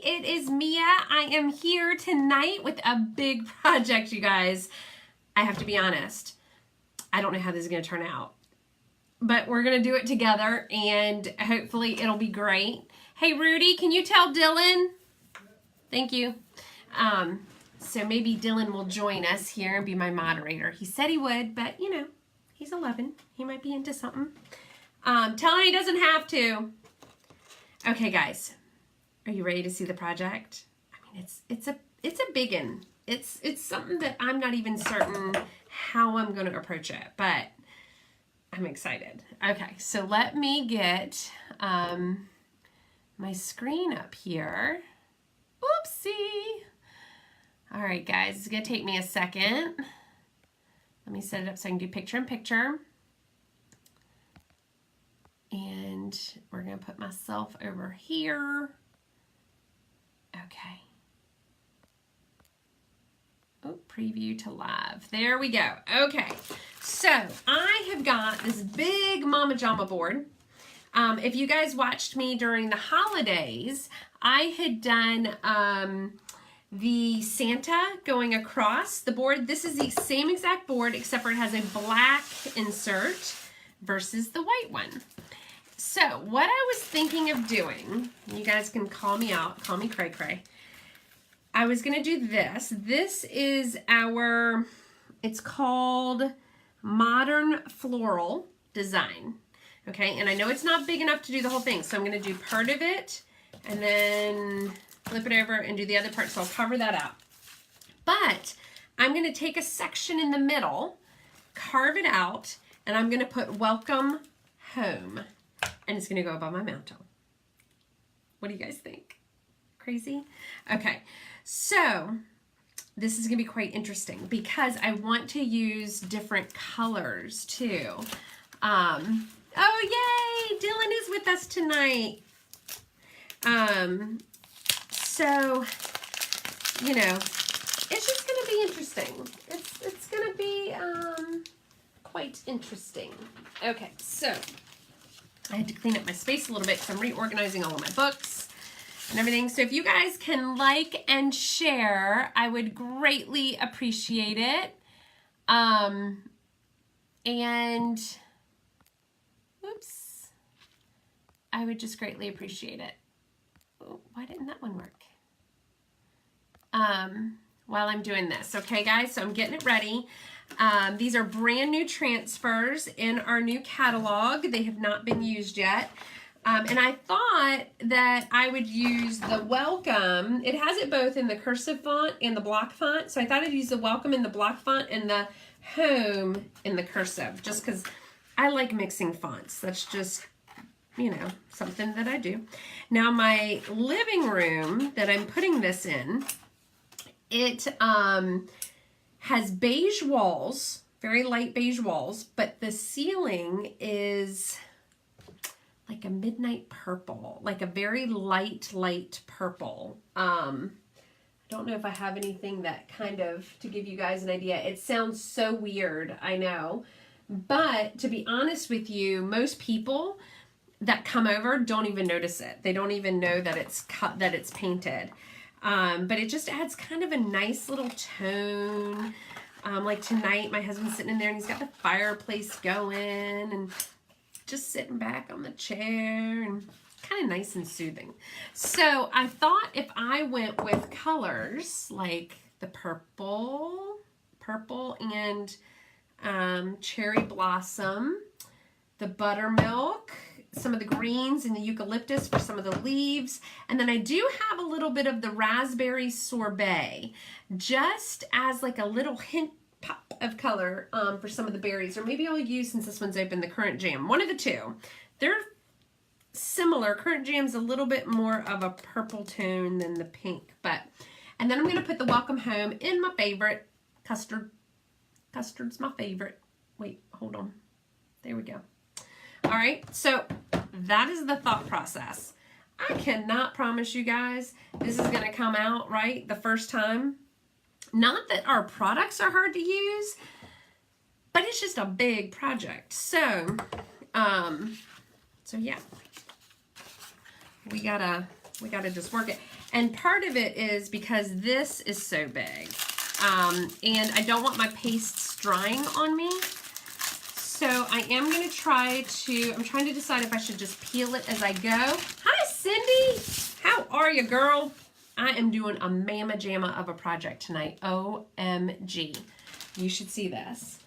it is Mia. I am here tonight with a big project, you guys. I have to be honest, I don't know how this is going to turn out, but we're going to do it together and hopefully it'll be great. Hey Rudy, can you tell Dylan? Thank you. So maybe Dylan will join us here and be my moderator. He said he would, but you know, he's 11. He might be into something. Tell him he doesn't have to. Okay, guys, are you ready to see the project? I mean, it's a big one. It's something that I'm not even certain how I'm going to approach it, but I'm excited. Okay, so let me get my screen up here. Oopsie. All right, guys, it's going to take me a second. Let me set it up so I can do picture-in-picture. And we're going to put myself over here. Okay. Oh, preview to live. There we go. Okay, so I have got this big Mama Jama board. If you guys watched me during the holidays, I had done the Santa going across the board. This is the same exact board except for it has a black insert versus the white one. So what I was thinking of doing, you guys can call me out, call me cray cray. I was gonna do this. This is our, it's called Modern Floral Design. Okay, and I know it's not big enough to do the whole thing, so I'm gonna do part of it and then flip it over and do the other part, so I'll cover that out. But I'm gonna take a section in the middle, carve it out, and I'm gonna put Welcome Home. And it's going to go above my mantle. What do you guys think? Crazy? Okay, so this is going to be quite interesting because I want to use different colors too. Oh, yay! Dylan is with us tonight. So, you know, it's just going to be interesting. It's going to be quite interesting. Okay, so I had to clean up my space a little bit because I'm reorganizing all of my books and everything. So if you guys can like and share, I would greatly appreciate it. And, oops, I would just greatly appreciate it. Oh, why didn't that one work? While I'm doing this, okay guys, so I'm getting it ready. These are brand new transfers in our new catalog. They have not been used yet. And I thought that I would use the welcome. It has it both in the cursive font and the block font. So I thought I'd use the welcome in the block font and the home in the cursive, just because I like mixing fonts. That's just, you know, something that I do. Now my living room that I'm putting this in, it has beige walls, very light beige walls, but the ceiling is like a midnight purple, like a very light purple. I don't know if I have anything that kind of, to give you guys an idea. It sounds so weird, I know, but to be honest with you, most people that come over don't even notice it. They don't even know that it's cut, that it's painted. But it just adds kind of a nice little tone. Like tonight, my husband's sitting in there and he's got the fireplace going and just sitting back on the chair and kind of nice and soothing. So I thought if I went with colors like the purple and cherry blossom, the buttermilk, some of the greens and the eucalyptus for some of the leaves. And then I do have a little bit of the raspberry sorbet, just as like a little hint pop of color for some of the berries. Or maybe I'll use, since this one's open, the currant jam. One of the two. They're similar. Currant jam's a little bit more of a purple tone than the pink. And then I'm going to put the welcome home in my favorite, custard. Custard's my favorite. Wait, hold on. There we go. All right, so that is the thought process. I cannot promise you guys this is going to come out right the first time. Not that our products are hard to use, but it's just a big project. So yeah, we gotta we got to just work it. And part of it is because this is so big. And I don't want my pastes drying on me. So I am going to try to, I'm trying to decide if I should just peel it as I go. Hi, Cindy. How are you, girl? I am doing a mamma jamma of a project tonight. OMG. You should see this.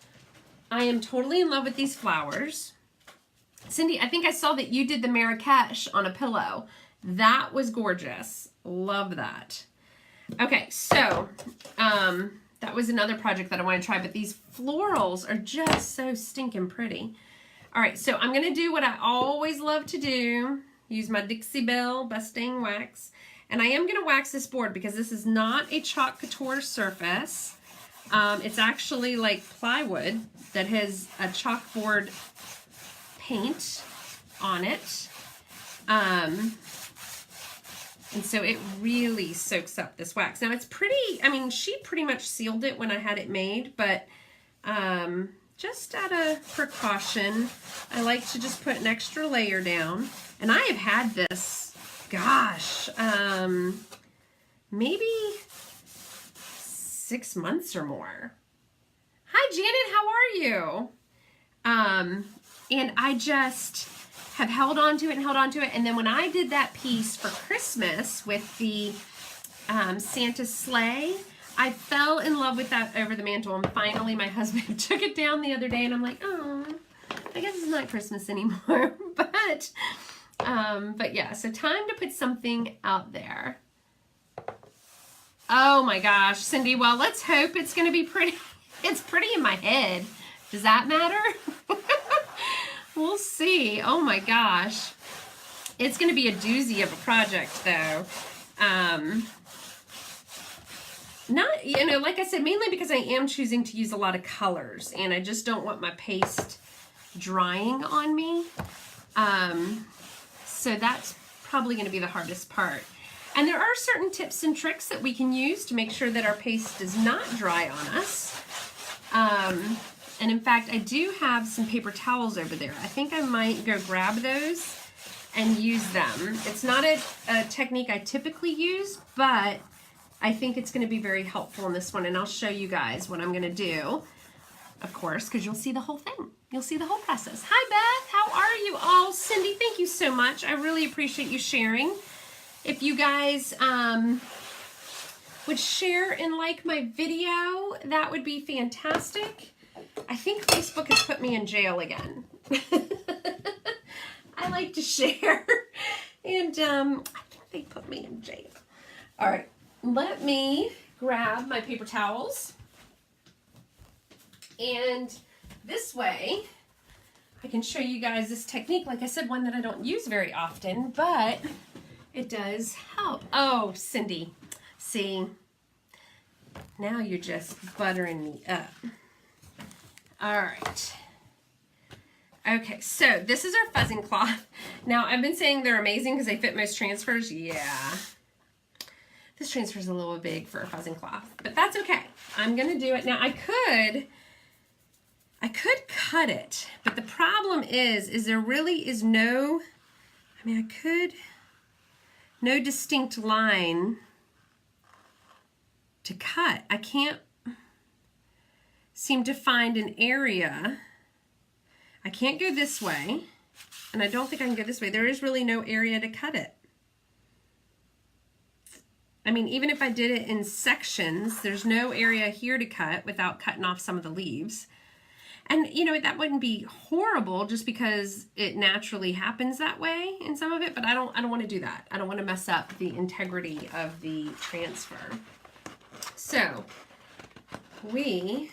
I am totally in love with these flowers. Cindy, I think I saw that you did the Marrakesh on a pillow. That was gorgeous. Love that. Okay, so that was another project that I want to try, but these florals are just so stinking pretty. All right, so I'm going to do what I always love to do. Use my Dixie Belle Bustang wax. And I am going to wax this board because this is not a chalk couture surface. It's actually like plywood that has a chalkboard paint on it. And so it really soaks up this wax. Now it's pretty, I mean, she pretty much sealed it when I had it made, but just out of precaution, I like to just put an extra layer down. And I have had this, gosh, maybe 6 months or more. Hi, Janet, how are you? And I just have held on to it and held on to it. And then when I did that piece for Christmas with the Santa sleigh, I fell in love with that over the mantle. And finally, my husband took it down the other day, and I'm like, oh, I guess it's not Christmas anymore. But yeah, so time to put something out there. Oh my gosh, Cindy, well, let's hope it's going to be pretty. It's pretty in my head. Does that matter? We'll see. Oh my gosh. It's going to be a doozy of a project, though. Not, you know, like I said, mainly because I am choosing to use a lot of colors, and I just don't want my paste drying on me. So that's probably going to be the hardest part. And there are certain tips and tricks that we can use to make sure that our paste does not dry on us. And in fact, I do have some paper towels over there. I think I might go grab those and use them. It's not a technique I typically use, but I think it's going to be very helpful in this one. And I'll show you guys what I'm going to do, of course, because you'll see the whole thing. You'll see the whole process. Hi, Beth. How are you all? Cindy, thank you so much. I really appreciate you sharing. If you guys would share and like my video, that would be fantastic. I think Facebook has put me in jail again. I like to share, and I think they put me in jail. All right, let me grab my paper towels, and this way I can show you guys this technique. Like I said, one that I don't use very often, but it does help. Oh, Cindy, see, now you're just buttering me up. All right. Okay, so this is our fuzzing cloth. Now, I've been saying they're amazing because they fit most transfers. Yeah. This transfer is a little big for a fuzzing cloth, but that's okay. I'm going to do it. Now, I could cut it, but the problem is there really is no, no distinct line to cut. I can't seem to find an area. I can't go this way, and I don't think I can go this way. There is really no area to cut it. I mean, even if I did it in sections, there's no area here to cut without cutting off some of the leaves. And, you know, that wouldn't be horrible just because it naturally happens that way in some of it, but I don't want to do that. I don't want to mess up the integrity of the transfer. So, we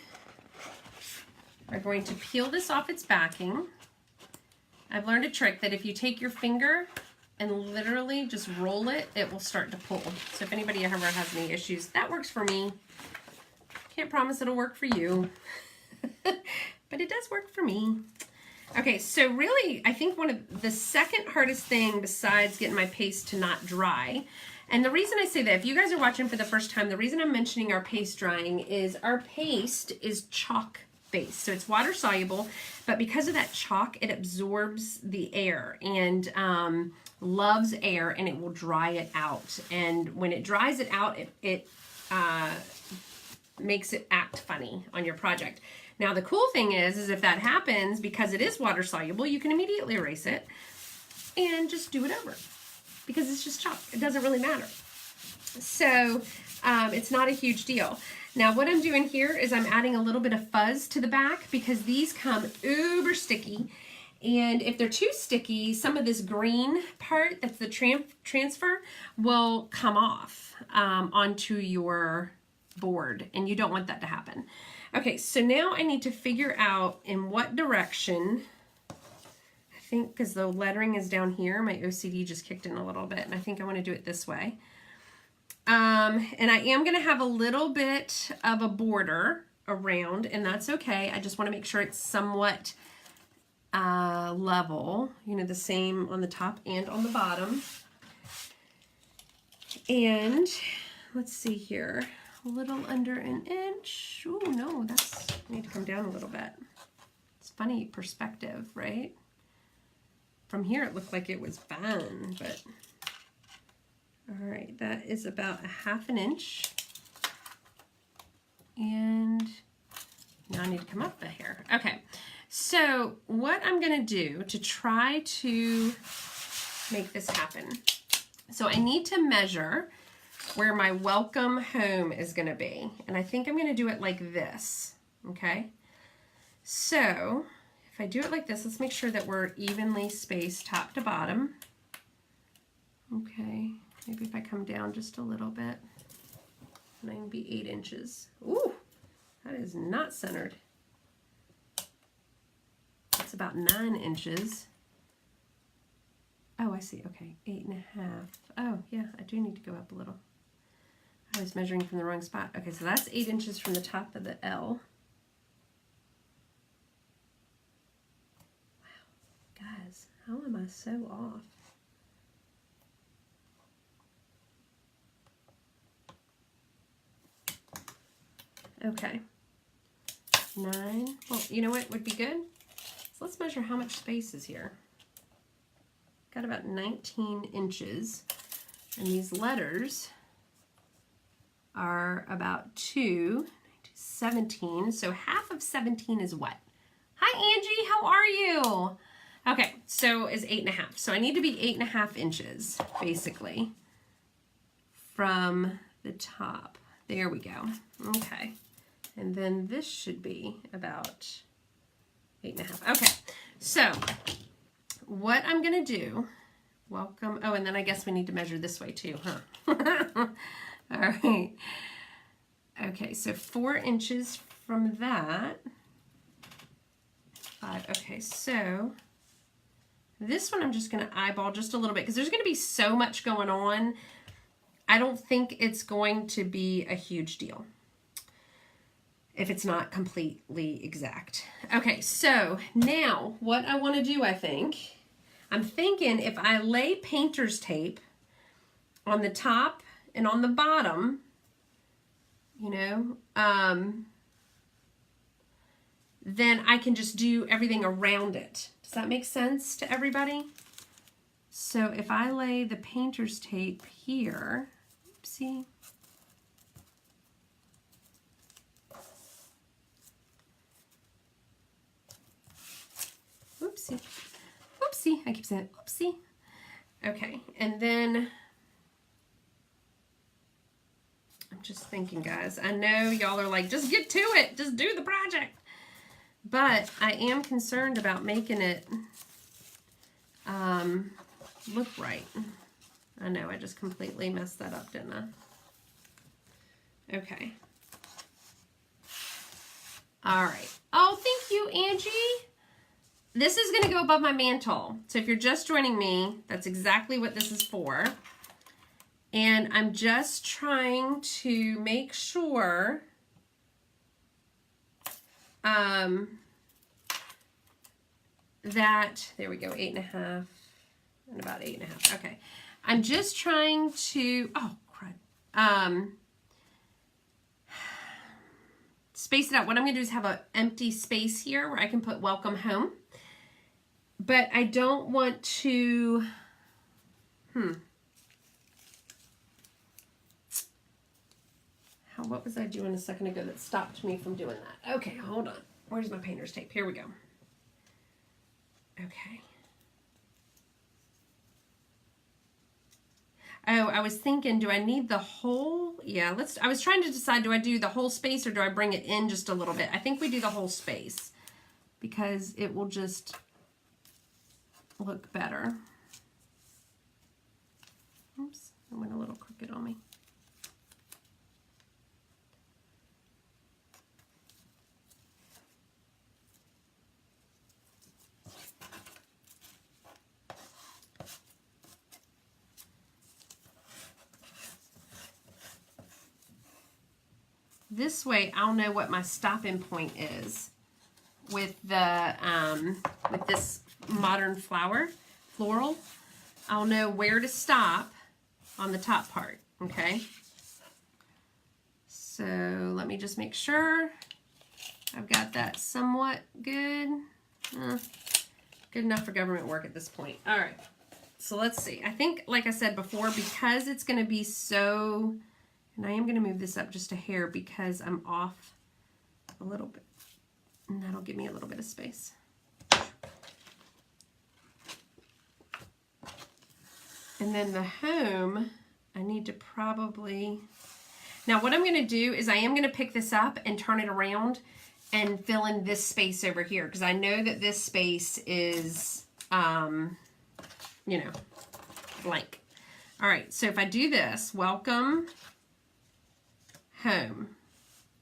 are going to peel this off its backing. I've learned a trick that if you take your finger and literally just roll it, it will start to pull. So if anybody ever has any issues, that works for me. Can't promise it'll work for you, but it does work for me. Okay, so really, I think one of the second hardest thing besides getting my paste to not dry, and the reason I say that, if you guys are watching for the first time, the reason I'm mentioning our paste drying is our paste is chalk base. So it's water soluble, but because of that chalk, it absorbs the air and loves air, and it will dry it out. And when it dries it out, it makes it act funny on your project. Now the cool thing is if that happens, because it is water soluble, you can immediately erase it and just do it over, because it's just chalk. It doesn't really matter. So it's not a huge deal. Now what I'm doing here is I'm adding a little bit of fuzz to the back, because these come uber sticky. And if they're too sticky, some of this green part, that's the transfer, will come off onto your board, and you don't want that to happen. Okay, so now I need to figure out in what direction. I think because the lettering is down here, my OCD just kicked in a little bit, and I think I want to do it this way. And I am going to have a little bit of a border around, and that's okay. I just want to make sure it's somewhat level, you know, the same on the top and on the bottom. And let's see here, a little under an inch. Oh no, that's, I need to come down a little bit. It's funny perspective, right? From here it looked like it was fine, but all right, that is about 1/2 inch. And now I need to come up the hair. Okay, so what I'm gonna do to try to make this happen, so I need to measure where my welcome home is gonna be. And I think I'm gonna do it like this, okay? So if I do it like this, let's make sure that we're evenly spaced top to bottom. Okay, maybe if I come down just a little bit, and I can be 8 inches. Ooh, that is not centered. That's about 9 inches. Oh, I see, okay, 8.5. Oh, yeah, I do need to go up a little. I was measuring from the wrong spot. Okay, so that's 8 inches from the top of the L. Wow, guys, how am I so off? Okay, 9. Well, you know what would be good? So let's measure how much space is here. Got about 19 inches, and these letters are about 17. So half of 17 is what? Hi, Angie, how are you? Okay, so is 8.5. So I need to be 8.5 inches, basically, from the top. There we go. Okay. And then this should be about 8.5. Okay, so what I'm gonna do, welcome, oh, and then I guess we need to measure this way too, huh? All right. Okay, so 4 inches from that. 5. Okay, so this one I'm just going to eyeball just a little bit because there's going to be so much going on. I don't think it's going to be a huge deal if it's not completely exact. Okay, so now what I want to do, I'm thinking if I lay painter's tape on the top and on the bottom, you know, then I can just do everything around it. Does that make sense to everybody? So if I lay the painter's tape here, oopsie, oopsie, oopsie, I keep saying oopsie. Okay, and then I'm just thinking, guys, I know y'all are like, just get to it, just do the project. But I am concerned about making it look right. I know, I just completely messed that up, didn't I? Okay. All right. Oh, thank you, Angie. This is going to go above my mantle. So if you're just joining me, that's exactly what this is for. And I'm just trying to make sure that, there we go, 8.5 and about 8.5. Okay. I'm just trying to, oh, crud. space it out. What I'm going to do is have an empty space here where I can put welcome home. But I don't want to, what was I doing a second ago that stopped me from doing that? Okay, hold on. Where's my painter's tape? Here we go. Okay. Oh, I was thinking, do I need the whole? Yeah, I was trying to decide, do I do the whole space or do I bring it in just a little bit? I think we do the whole space because it will just look better. Oops, it went a little crooked on me. This way I'll know what my stopping point is with the with this modern floral. I'll know where to stop on the top part, okay? So let me just make sure I've got that somewhat good. Good enough for government work at this point. All right, so let's see. I think, like I said before, because it's gonna be so, and I am gonna move this up just a hair because I'm off a little bit, and that'll give me a little bit of space. And then the home, I need to probably, now what I'm gonna do is I am gonna pick this up and turn it around and fill in this space over here because I know that this space is, you know, blank. All right, so if I do this, welcome home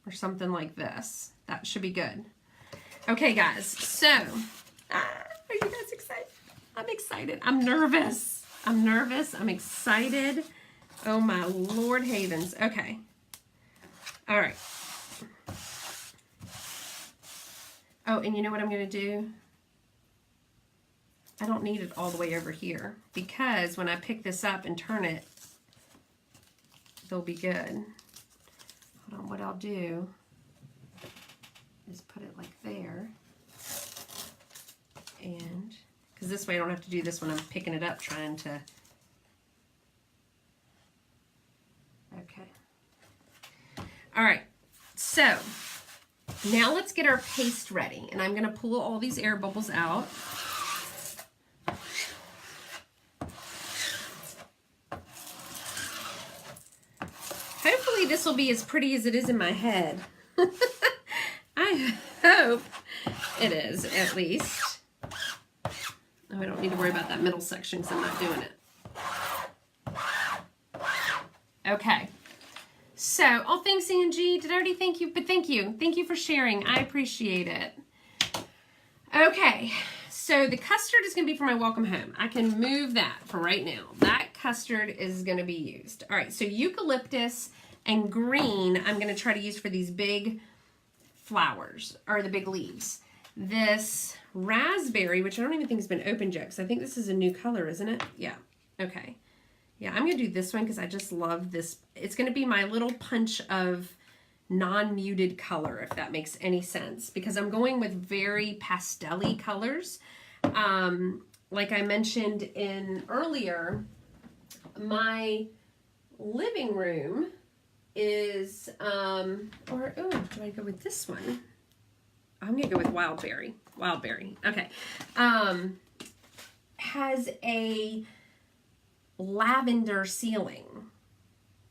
or something like this, that should be good. Okay, guys, so, are you guys excited? I'm excited. I'm nervous. I'm nervous. I'm excited. Oh, my Lord Havens. Okay. All right. Oh, and you know what I'm going to do? I don't need it all the way over here because when I pick this up and turn it, they'll be good. Hold on, what I'll do is put it like there. And, because this way I don't have to do this when I'm picking it up trying to, okay. All right, so now let's get our paste ready. And I'm gonna pull all these air bubbles out. Hopefully this will be as pretty as it is in my head. I hope it is, at least. Oh, I don't need to worry about that middle section because I'm not doing it. Okay. So, oh, thanks, Angie. Did I already thank you? But thank you. Thank you for sharing. I appreciate it. Okay. So, the custard is going to be for my welcome home. I can move that for right now. That custard is going to be used. All right. So, eucalyptus and green I'm going to try to use for these big flowers, or the big leaves. This raspberry, which I don't even think has been opened yet, because I think this is a new color, isn't it? Yeah. Okay. Yeah, I'm going to do this one because I just love this. It's going to be my little punch of non-muted color, if that makes any sense, because I'm going with very pastel-y colors. Like I mentioned in earlier, my living room is, do I go with this one? I'm going to go with Wildberry. Wildberry. Okay. Has a lavender ceiling.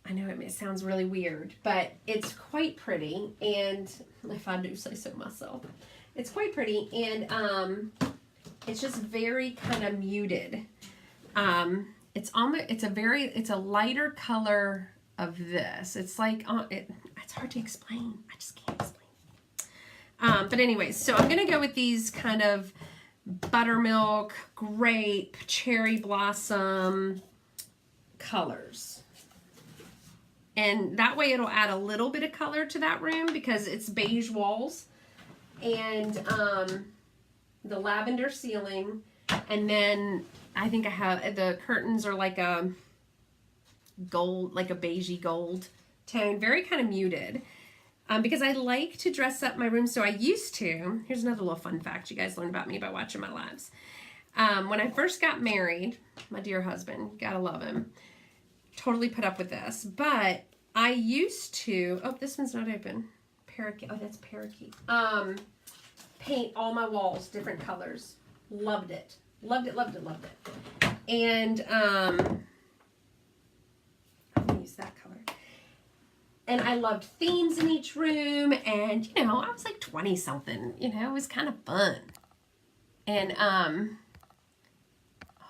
I know it sounds really weird, but it's quite pretty. And if I do say so myself, it's quite pretty. And it's just very kind of muted. It's a lighter color of this. It's like, it's hard to explain. I just can't explain. But anyways, so I'm going to go with these kind of buttermilk, grape, cherry blossom colors. And that way it'll add a little bit of color to that room because it's beige walls and the lavender ceiling. And then I think I have, the curtains are like a gold, like a beigey gold tone, very kind of muted. because I like to dress up my room. So I used to, here's another little fun fact you guys learned about me by watching my lives. When I first got married, my dear husband, gotta love him, totally put up with this, but I used to, oh, this one's not open. Parakeet, oh, that's parakeet. Paint all my walls different colors. Loved it. Loved it, loved it, loved it. And I'm gonna use that color. And I loved themes in each room, and you know, I was like 20 something, you know, it was kind of fun. And hold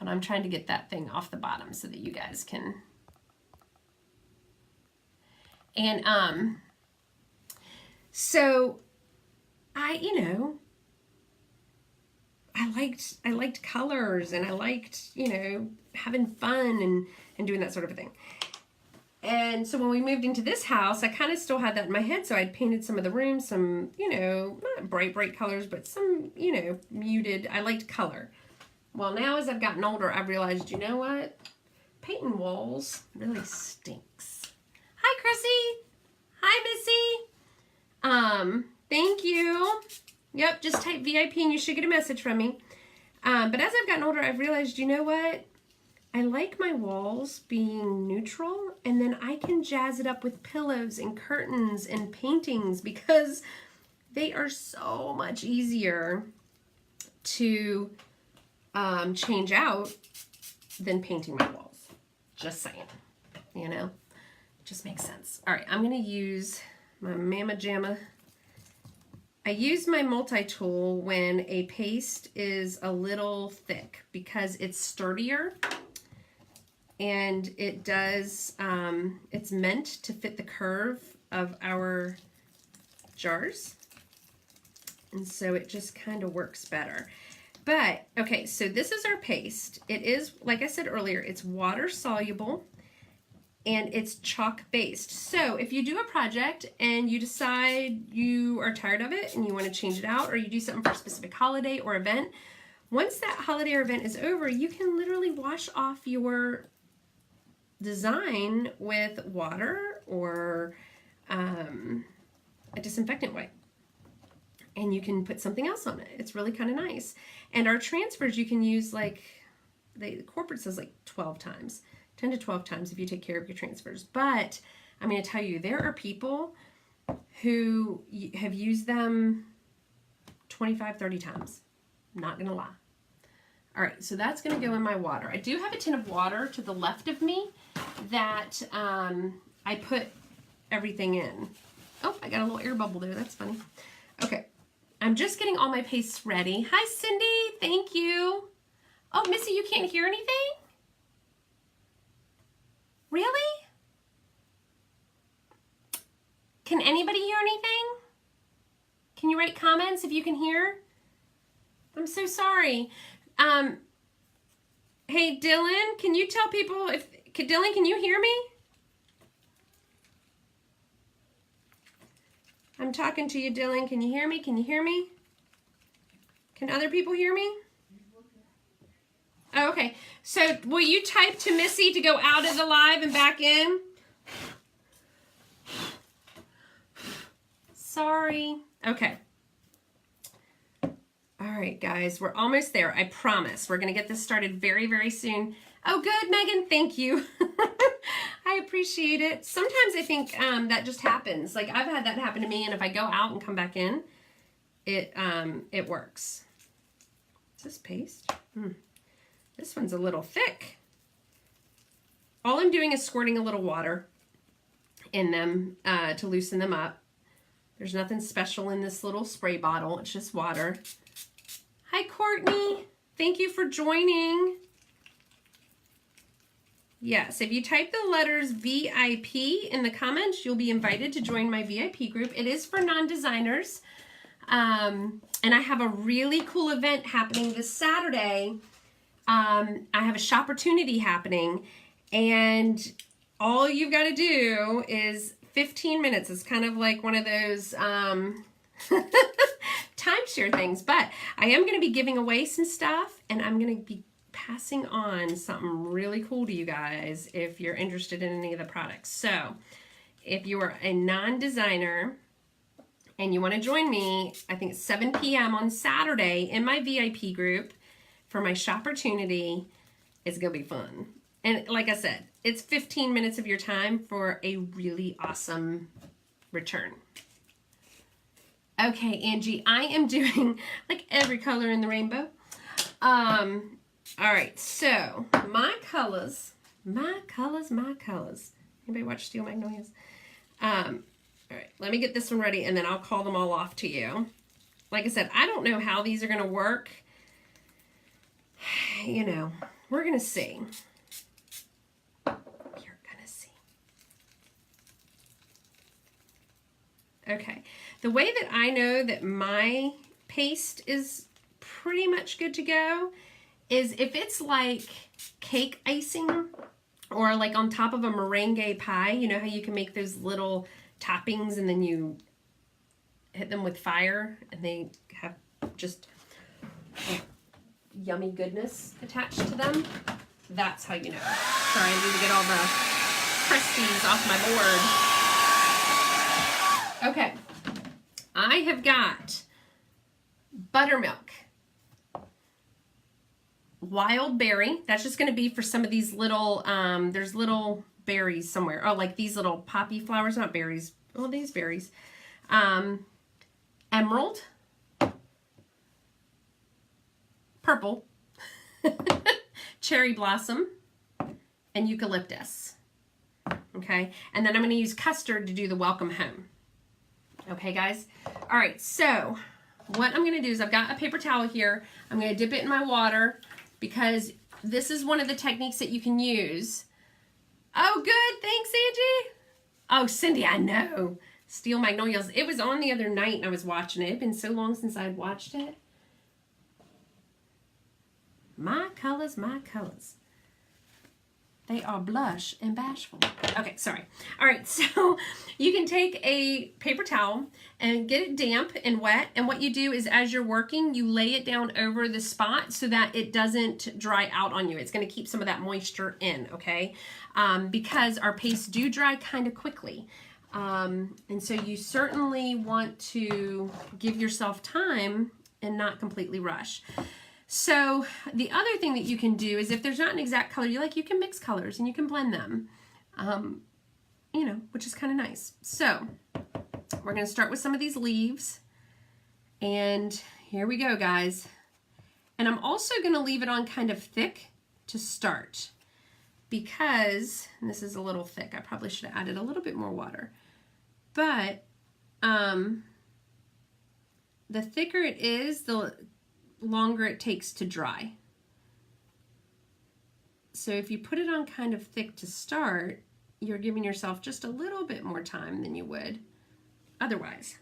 on, I'm trying to get that thing off the bottom so that you guys can. And so you know, I liked colors, and I liked, you know, having fun and doing that sort of a thing. And so when we moved into this house, I kind of still had that in my head. So I'd painted some of the rooms, some, you know, not bright colors, but some, you know, muted. I liked color. Well, now as I've gotten older, I've realized, you know what? Painting walls really stinks. Hi, Chrissy. Hi, Missy. Thank you. Yep, just type VIP and you should get a message from me. But as I've gotten older, I've realized, you know what? I like my walls being neutral, and then I can jazz it up with pillows and curtains and paintings because they are so much easier to change out than painting my walls. Just saying, you know, just makes sense. All right, I'm gonna use my Mama Jamma. I use my multi-tool when a paste is a little thick because it's sturdier. And it does, it's meant to fit the curve of our jars. And so it just kind of works better. But, okay, so this is our paste. It is, like I said earlier, it's water soluble and it's chalk based. So if you do a project and you decide you are tired of it and you want to change it out, or you do something for a specific holiday or event, once that holiday or event is over, you can literally wash off your design with water or a disinfectant wipe, and you can put something else on it. It's really kind of nice. And our transfers you can use, like the corporate says, like 12 times, 10 to 12 times if you take care of your transfers. But I'm going to tell you, there are people who have used them 25, 30 times. Not going to lie. All right, so that's going to go in my water. I do have a tin of water to the left of me that I put everything in. Oh, I got a little air bubble there. That's funny. Okay, I'm just getting all my pastes ready. Hi, Cindy. Thank you. Oh, Missy, you can't hear anything? Really? Can anybody hear anything? Can you write comments if you can hear? I'm so sorry. Hey, Dylan, can you tell people Dylan, can you hear me? I'm talking to you, Dylan. Can you hear me? Can you hear me? Can other people hear me? Oh, okay. So will you type to Missy to go out of the live and back in? Sorry. Okay. All right, guys, we're almost there. I promise. We're going to get this started very, very soon. Oh, good, Megan. Thank you. I appreciate it. Sometimes I think that just happens. Like, I've had that happen to me, and if I go out and come back in, it works. Is this paste? This one's a little thick. All I'm doing is squirting a little water in them to loosen them up. There's nothing special in this little spray bottle. It's just water. Hi, Courtney. Thank you for joining. Yes, if you type the letters VIP in the comments, you'll be invited to join my VIP group. It is for non-designers. And I have a really cool event happening this Saturday. I have a shopportunity happening, and all you've got to do is 15 minutes. It's kind of like one of those timeshare things, but I am going to be giving away some stuff, and I'm going to be passing on something really cool to you guys if you're interested in any of the products. So if you are a non-designer and you want to join me, I think it's 7 p.m. on Saturday in my VIP group for my Shopportunity, it's going to be fun. And like I said, it's 15 minutes of your time for a really awesome return. Okay, Angie, I am doing like every color in the rainbow. All right, so my colors. Anybody watch Steel Magnolias? All right, let me get this one ready, and then I'll call them all off to you. Like I said, I don't know how these are going to work. You know, we're going to see. You're going to see. Okay, the way that I know that my paste is pretty much good to go is if it's like cake icing or like on top of a meringue pie. You know how you can make those little toppings and then you hit them with fire and they have just yummy goodness attached to them? That's how you know. Sorry, I need to get all the crusties off my board. Okay, I have got buttermilk, wild berry. That's just going to be for some of these little, there's little berries somewhere. Oh, like these little poppy flowers, not berries. Oh, these berries. Emerald, purple, cherry blossom, and eucalyptus. Okay, and then I'm going to use custard to do the welcome home. Okay, guys. All right, so what I'm going to do is I've got a paper towel here. I'm going to dip it in my water because this is one of the techniques that you can use. Oh, good. Thanks, Angie. Oh, Cindy, I know. Steel Magnolias. It was on the other night and I was watching it. It had been so long since I had watched it. My colors, my colors. They are blush and bashful. Okay, sorry. All right, so you can take a paper towel and get it damp and wet. And what you do is as you're working, you lay it down over the spot so that it doesn't dry out on you. It's going to keep some of that moisture in, okay? Because our pastes do dry kind of quickly. And so you certainly want to give yourself time and not completely rush. So the other thing that you can do is if there's not an exact color you like, you can mix colors and you can blend them, you know, which is kind of nice. So we're going to start with some of these leaves. And here we go, guys. And I'm also going to leave it on kind of thick to start because, and this is a little thick, I probably should have added a little bit more water. But the thicker it is, the longer it takes to dry. So if you put it on kind of thick to start, you're giving yourself just a little bit more time than you would otherwise.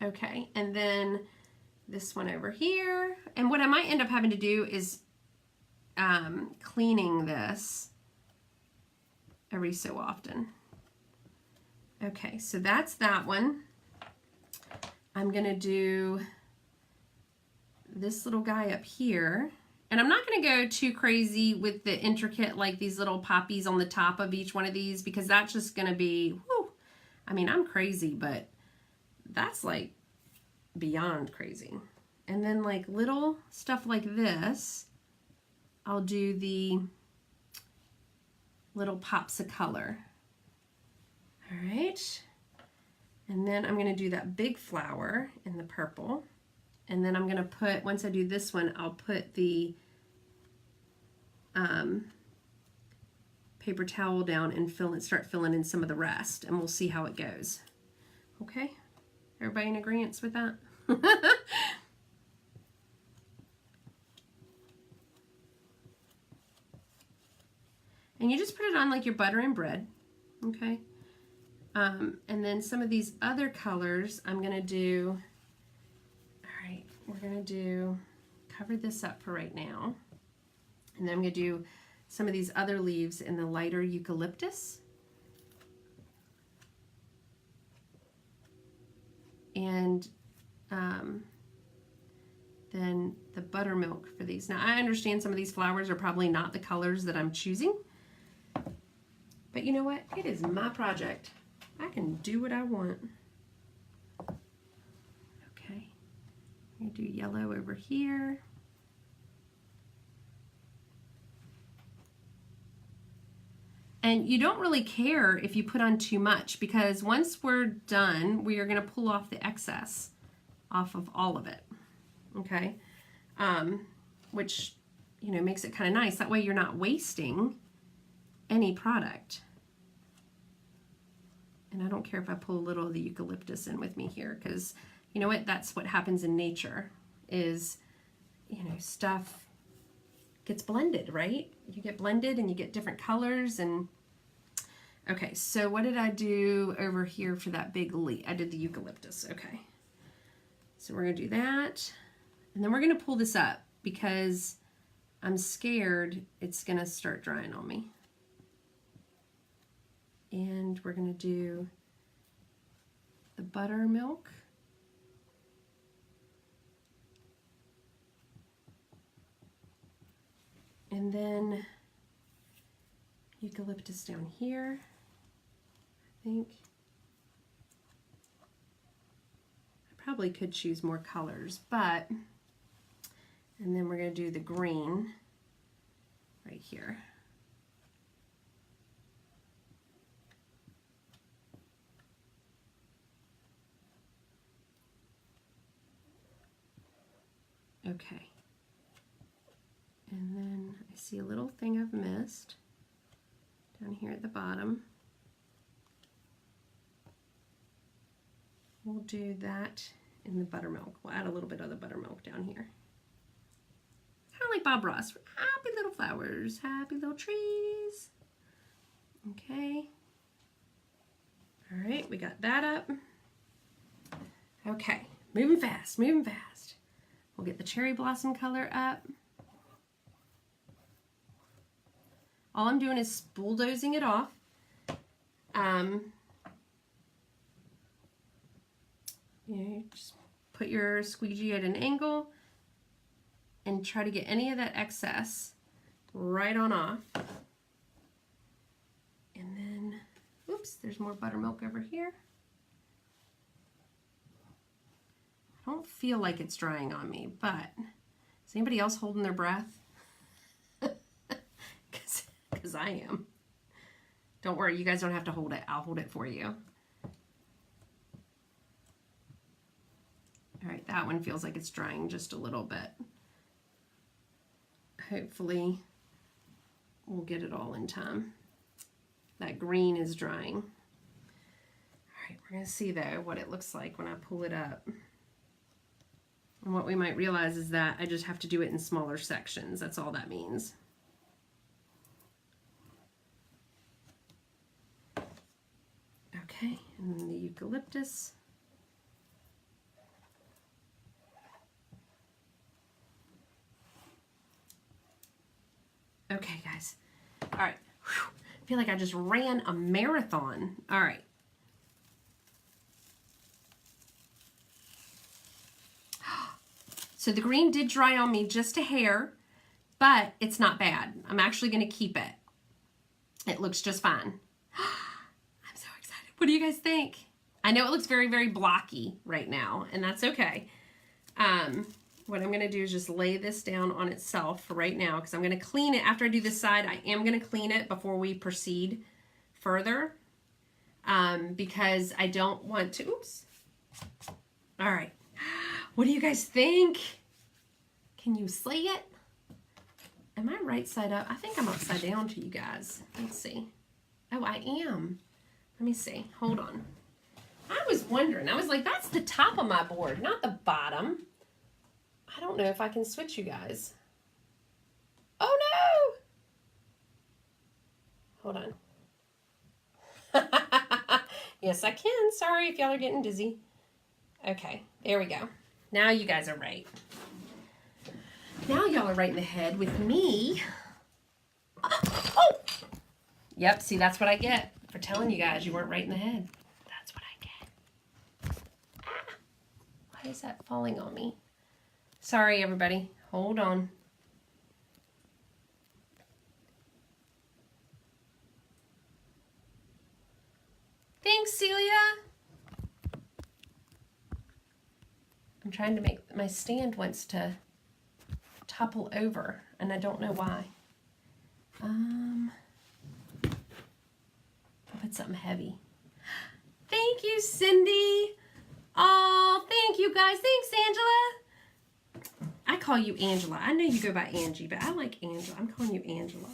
Okay, and then this one over here. And what I might end up having to do is cleaning this every so often. Okay, so that's that one. I'm gonna do this little guy up here. And I'm not going to go too crazy with the intricate, like these little poppies on the top of each one of these, because that's just going to be, whew. I mean, I'm crazy, but that's like beyond crazy. And then like little stuff like this, I'll do the little pops of color. All right. And then I'm going to do that big flower in the purple. And then I'm going to put, once I do this one, I'll put the paper towel down and start filling in some of the rest, and we'll see how it goes. Okay? Everybody in agreement with that? And you just put it on like your butter and bread. Okay? And then some of these other colors I'm going to do. We're going to do, cover this up for right now. And then I'm going to do some of these other leaves in the lighter eucalyptus. And then the buttermilk for these. Now I understand some of these flowers are probably not the colors that I'm choosing. But you know what? It is my project. I can do what I want. I'm going to do yellow over here. And you don't really care if you put on too much, because once we're done, we are going to pull off the excess off of all of it, okay? Which, you know, makes it kind of nice. That way you're not wasting any product. And I don't care if I pull a little of the eucalyptus in with me here, because you know what? That's what happens in nature is, you know, stuff gets blended, right? You get blended and you get different colors. And okay, so what did I do over here for that big leaf? I did the eucalyptus. Okay, so we're gonna do that, and then we're gonna pull this up because I'm scared it's gonna start drying on me. And we're gonna do the buttermilk. And then eucalyptus down here, I think. I probably could choose more colors, but, and then we're going to do the green right here. Okay. And then I see a little thing I've missed down here at the bottom. We'll do that in the buttermilk. We'll add a little bit of the buttermilk down here. Kind of like Bob Ross. Happy little flowers, happy little trees. Okay. All right, we got that up. Okay, moving fast, moving fast. We'll get the cherry blossom color up. All I'm doing is bulldozing it off. You know, just put your squeegee at an angle and try to get any of that excess right on off. And then, oops, there's more buttermilk over here. I don't feel like it's drying on me, but is anybody else holding their breath? Because I am. Don't worry, you guys don't have to hold it. I'll hold it for you. All right, that one feels like it's drying just a little bit. Hopefully, we'll get it all in time. That green is drying. All right, we're gonna see though what it looks like when I pull it up. And what we might realize is that I just have to do it in smaller sections. That's all that means. Okay, and then the eucalyptus. Okay, guys. All right. Whew. I feel like I just ran a marathon. All right. So the green did dry on me just a hair, but it's not bad. I'm actually going to keep it. It looks just fine. I'm so excited. What do you guys think? I know it looks very, very blocky right now, and that's okay. What I'm going to do is just lay this down on itself for right now, because I'm going to clean it. After I do this side, I am going to clean it before we proceed further, because I don't want to. Oops. All right. What do you guys think? Can you see it? Am I right side up? I think I'm upside down to you guys. Let's see. Oh, I am. Let me see. Hold on. I was wondering. I was like, that's the top of my board, not the bottom. I don't know if I can switch you guys. Oh no! Hold on. Yes, I can. Sorry if y'all are getting dizzy. Okay, there we go. Now you guys are right. Now y'all are right in the head with me. Oh! Yep, see, that's what I get for telling you guys you weren't right in the head. That's what I get. Ah, why is that falling on me? Sorry, everybody. Hold on. Thanks, Celia. I'm trying to make, my stand wants to topple over, and I don't know why. I'll put something heavy. Thank you, Cindy. Oh, thank you guys. Thanks, Angela. I call you Angela. I know you go by Angie, but I like Angela. I'm calling you Angela.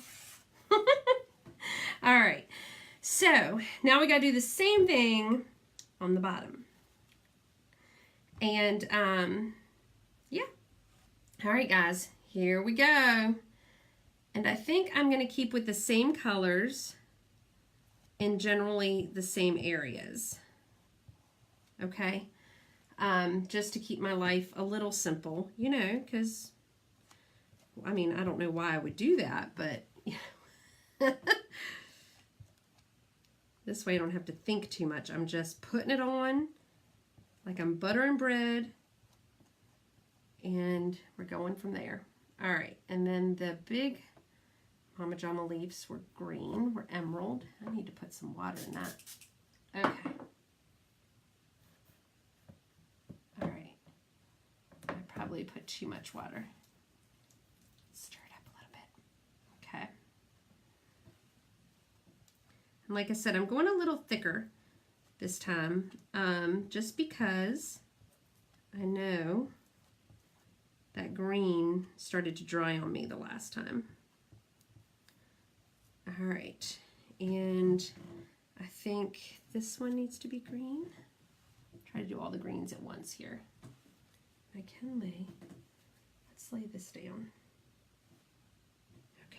All right. So now we got to do the same thing on the bottom. And yeah. All right, guys. Here we go. And I think I'm going to keep with the same colors in generally the same areas. Okay? Just to keep my life a little simple, you know, because, I mean, I don't know why I would do that, but this way I don't have to think too much. I'm just putting it on like I'm buttering bread, and we're going from there. All right, and then the big Mama Jama leaves were green, were emerald. I need to put some water in that. Okay. All right. I probably put too much water. Stir it up a little bit. Okay. And like I said, I'm going a little thicker this time, just because I know that green started to dry on me the last time. All right, and I think this one needs to be green. Try to do all the greens at once here. I can let's lay this down. Okay.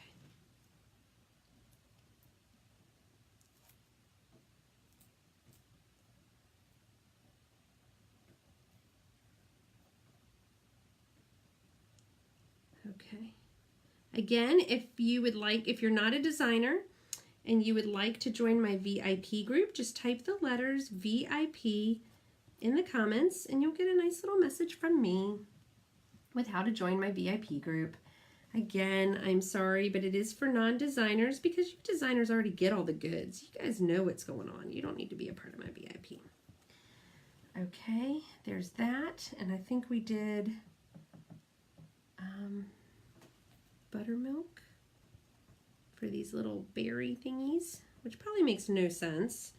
Okay. Again, if you would like, if you're not a designer and you would like to join my VIP group, just type the letters VIP in the comments and you'll get a nice little message from me with how to join my VIP group. Again, I'm sorry, but it is for non-designers because you designers already get all the goods. You guys know what's going on. You don't need to be a part of my VIP. Okay, there's that. And I think we did buttermilk for these little berry thingies, which probably makes no sense.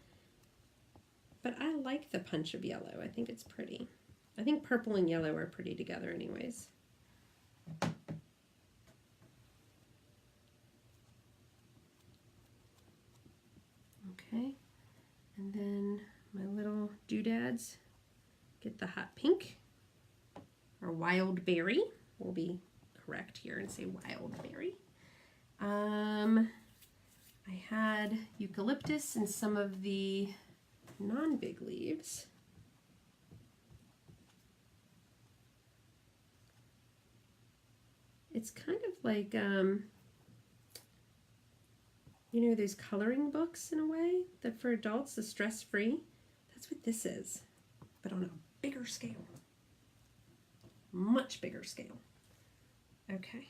But I like the punch of yellow. I think it's pretty. I think purple and yellow are pretty together anyways. Okay, and then my little doodads get the hot pink, or wild berry. We'll be correct here and say wild berry. I had eucalyptus and some of the non-big leaves. It's kind of like, you know, those coloring books in a way, that for adults, the stress-free. That's what this is, but on a bigger scale. Much bigger scale. Okay.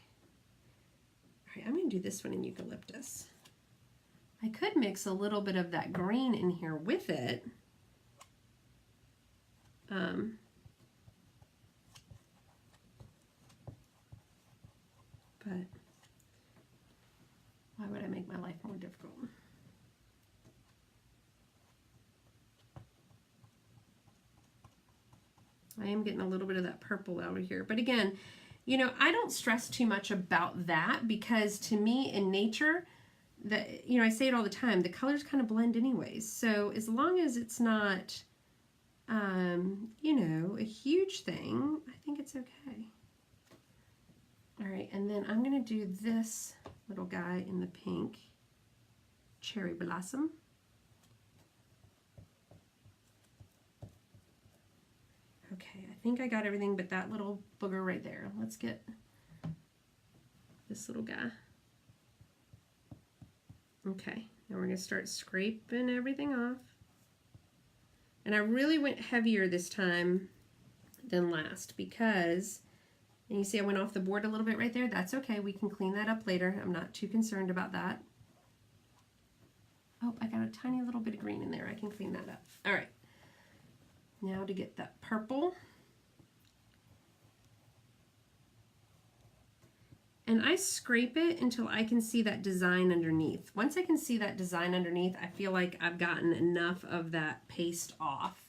All right, I'm going to do this one in eucalyptus. I could mix a little bit of that green in here with it. But why would I make my life more difficult? I am getting a little bit of that purple out of here. But again, you know, I don't stress too much about that because to me in nature, you know, I say it all the time, the colors kind of blend anyways. So as long as it's not, you know, a huge thing, I think it's okay. All right, and then I'm going to do this little guy in the pink, cherry blossom. Okay, I think I got everything but that little booger right there. Let's get this little guy. Okay, now we're going to start scraping everything off. And I really went heavier this time than last because, and you see I went off the board a little bit right there. That's okay, we can clean that up later. I'm not too concerned about that. Oh, I got a tiny little bit of green in there. I can clean that up. All right. Now to get that purple. And I scrape it until I can see that design underneath. Once I can see that design underneath, I feel like I've gotten enough of that paste off.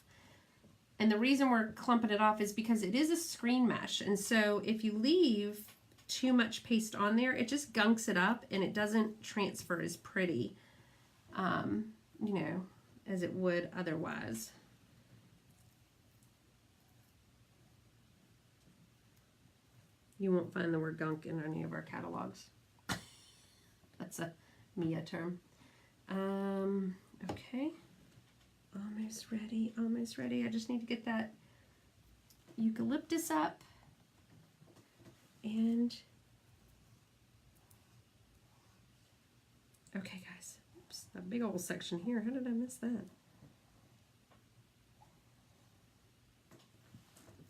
And the reason we're clumping it off is because it is a screen mesh. And so if you leave too much paste on there, it just gunks it up and it doesn't transfer as pretty, you know, as it would otherwise. You won't find the word gunk in any of our catalogs. That's a Mia term. Okay. Almost ready, almost ready. I just need to get that eucalyptus up. And, okay guys, oops, that big old section here. How did I miss that?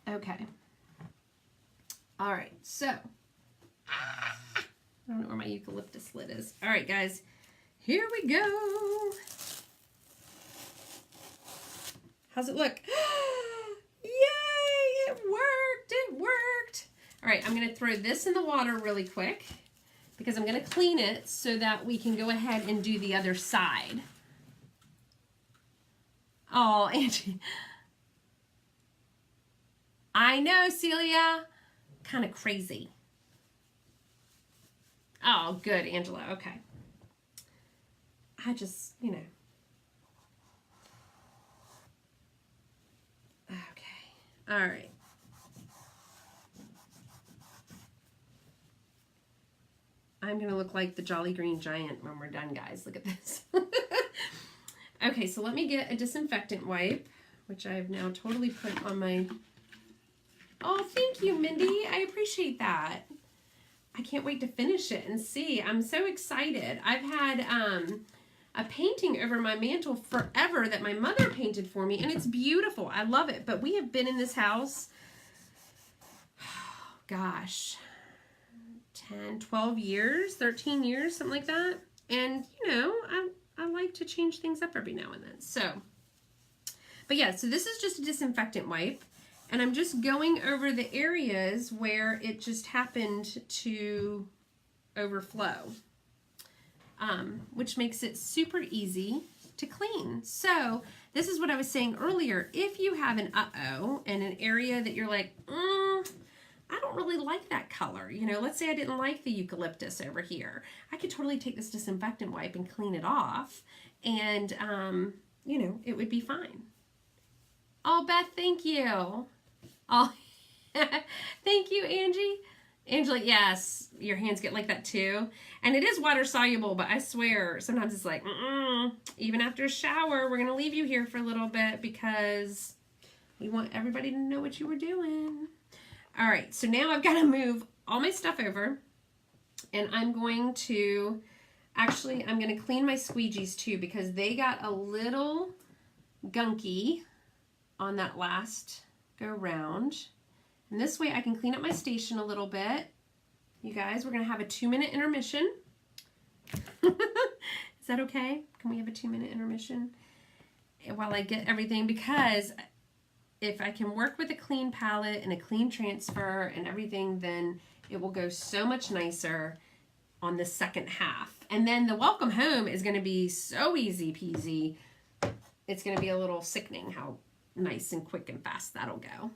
Okay. All right, so, I don't know where my eucalyptus lid is. All right, guys, here we go. How's it look? Yay, it worked, it worked. All right, I'm gonna throw this in the water really quick because I'm gonna clean it so that we can go ahead and do the other side. Oh, Angie. I know, Celia. Kind of crazy. Oh, good, Angela. Okay. I just, you know. Okay. All right. I'm going to look like the Jolly Green Giant when we're done, guys. Look at this. Okay, so let me get a disinfectant wipe, which I've now totally put on my... Oh, thank you, Mindy. I appreciate that. I can't wait to finish it and see. I'm so excited. I've had a painting over my mantle forever that my mother painted for me, and it's beautiful. I love it. But we have been in this house, oh, gosh, 10, 12 years, 13 years, something like that. And, you know, I like to change things up every now and then. So, but yeah, so this is just a disinfectant wipe. And I'm just going over the areas where it just happened to overflow, which makes it super easy to clean. So this is what I was saying earlier. If you have an uh-oh in an area that you're like, I don't really like that color. You know, let's say I didn't like the eucalyptus over here. I could totally take this disinfectant wipe and clean it off. And, you know, it would be fine. Oh, Beth, thank you. Oh, thank you, Angie. Angela, yes, your hands get like that too. And it is water soluble, but I swear, sometimes it's like, even after a shower, we're going to leave you here for a little bit because we want everybody to know what you were doing. All right, so now I've got to move all my stuff over, and I'm going to, actually, I'm going to clean my squeegees too because they got a little gunky on that last go round. And this way I can clean up my station a little bit. You guys, we're going to have a 2-minute intermission. Is that okay? Can we have a 2-minute intermission while I get everything? Because if I can work with a clean palette and a clean transfer and everything, then it will go so much nicer on the second half. And then the welcome home is going to be so easy peasy. It's going to be a little sickening how nice and quick and fast that'll go.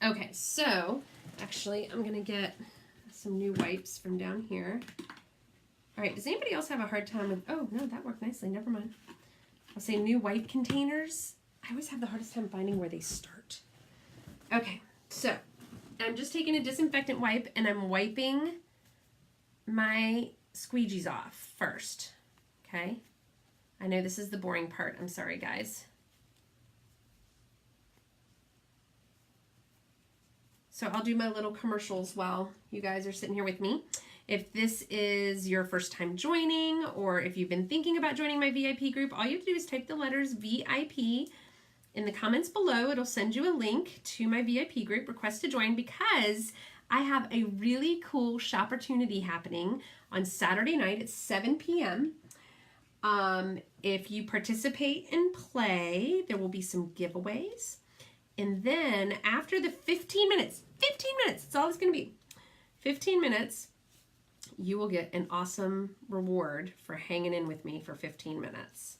Okay, so actually I'm gonna get some new wipes from down here. All right, does anybody else have a hard time with, oh no, that worked nicely, never mind. I'll say new wipe containers. I always have the hardest time finding where they start. Okay, so I'm just taking a disinfectant wipe and I'm wiping my squeegees off first, okay? I know this is the boring part, I'm sorry guys. So I'll do my little commercials while you guys are sitting here with me. If this is your first time joining, or if you've been thinking about joining my VIP group, all you have to do is type the letters VIP in the comments below. It'll send you a link to my VIP group, request to join, because I have a really cool shopportunity happening on Saturday night at 7 p.m. If you participate and play, there will be some giveaways. And then after the 15 minutes, that's all it's going to be. 15 minutes, you will get an awesome reward for hanging in with me for 15 minutes.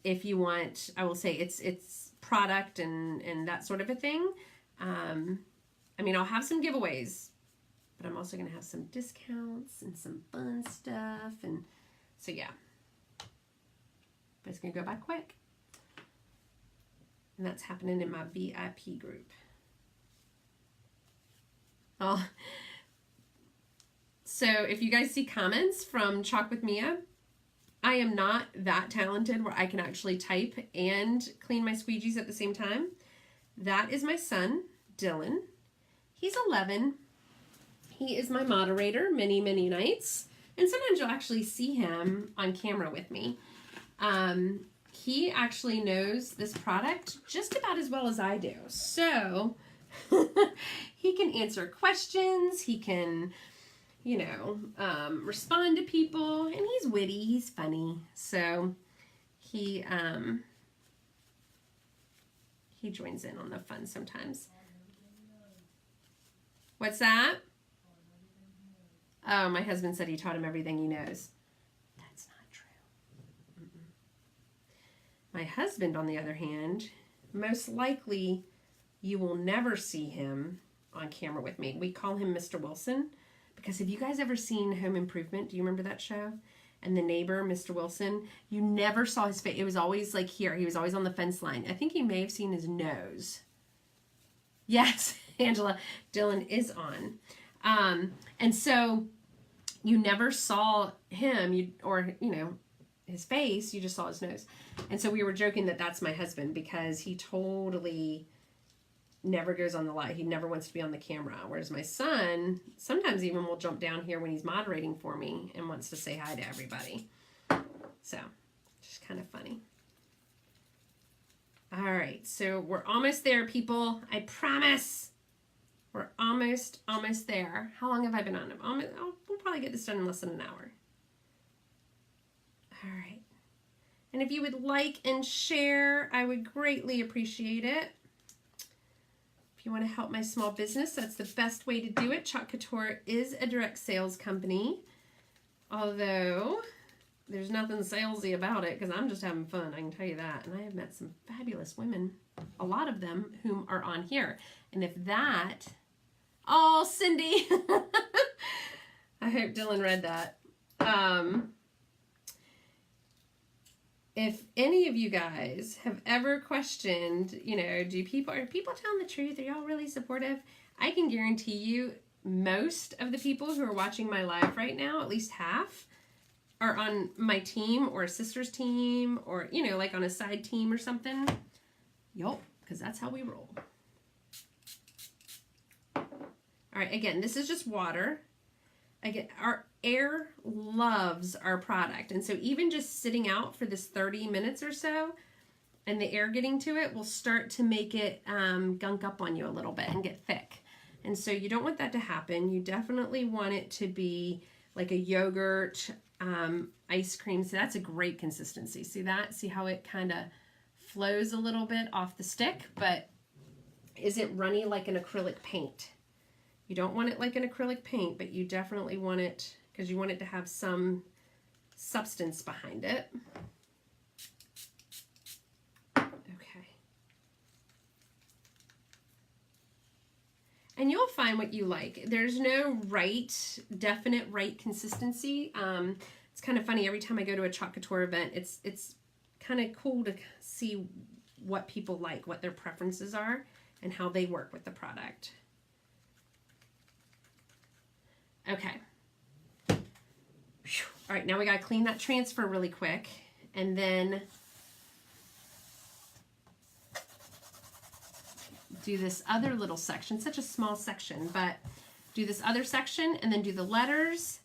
If you want, I will say it's product and that sort of a thing. I mean, I'll have some giveaways, but I'm also going to have some discounts and some fun stuff. And so, yeah. But it's going to go by quick. And that's happening in my VIP group. Oh. So if you guys see comments from Chalk with Mia, I am not that talented where I can actually type and clean my squeegees at the same time. That is my son, Dylan. He's 11. He is my moderator many, many nights. And sometimes you'll actually see him on camera with me. He actually knows this product just about as well as I do. So he can answer questions. He can, you know, respond to people. And he's witty. He's funny. So he joins in on the fun sometimes. What's that? Oh, my husband said he taught him everything he knows. That's not true. My husband, on the other hand, most likely you will never see him on camera with me. We call him Mr. Wilson because have you guys ever seen Home Improvement? Do you remember that show? And the neighbor, Mr. Wilson, you never saw his face. It was always like here. He was always on the fence line. I think you may have seen his nose. Yes, Angela, Dylan is on. And so you never saw him or his face, you just saw his nose. And so we were joking that that's my husband because he totally never goes on the light. He never wants to be on the camera. Whereas my son sometimes even will jump down here when he's moderating for me and wants to say hi to everybody. So just kind of funny. All right, so we're almost there, people. I promise. We're almost there. How long have I been on? We'll probably get this done in less than an hour. All right. And if you would like and share, I would greatly appreciate it. If you want to help my small business, that's the best way to do it. Chalk Couture is a direct sales company, although there's nothing salesy about it because I'm just having fun. I can tell you that. And I have met some fabulous women, a lot of them whom are on here. And if that, oh, Cindy, I hope Dylan read that. If any of you guys have ever questioned, are people telling the truth? Are y'all really supportive? I can guarantee you most of the people who are watching my live right now, at least half, are on my team or a sister's team or, like on a side team or something. Yup, because that's how we roll. All right, again, this is just water. Again, our air loves our product. And so even just sitting out for this 30 minutes or so and the air getting to it will start to make it gunk up on you a little bit and get thick. And so you don't want that to happen. You definitely want it to be like a yogurt, ice cream. So that's a great consistency. See that? See how it kind of flows a little bit off the stick, but isn't runny like an acrylic paint. You don't want it like an acrylic paint, but you definitely want it because you want it to have some substance behind it. Okay. And you'll find what you like. There's no definite right consistency. It's kind of funny. Every time I go to a Chalk Couture event, it's kind of cool to see what people like, what their preferences are, and how they work with the product. Okay. Whew. All right, now we got to clean that transfer really quick. And then do this other little section. Such a small section, but do this other section and then do the letters.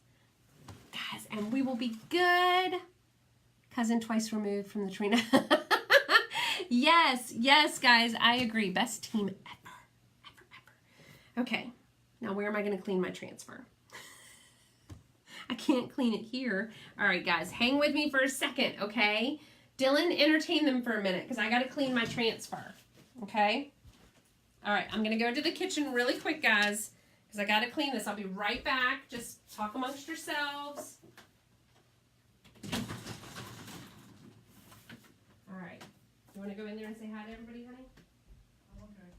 Guys, and we will be good. Cousin twice removed from the Trina. Yes, guys, I agree. Best team ever. Okay, now where am I going to clean my transfer? I can't clean it here. All right, guys, hang with me for a second, okay? Dylan, entertain them for a minute because I got to clean my transfer, okay? All right, I'm going to go to the kitchen really quick, guys, because because I got to clean this. I'll be right back. Just talk amongst yourselves. All right. You want to go in there and say hi to everybody, honey? Okay.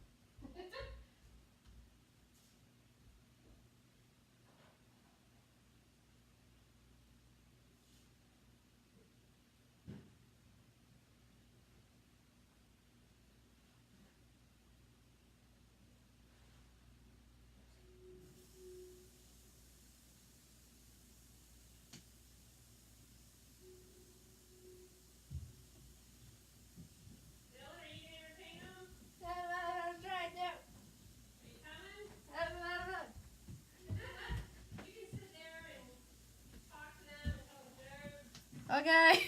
Okay.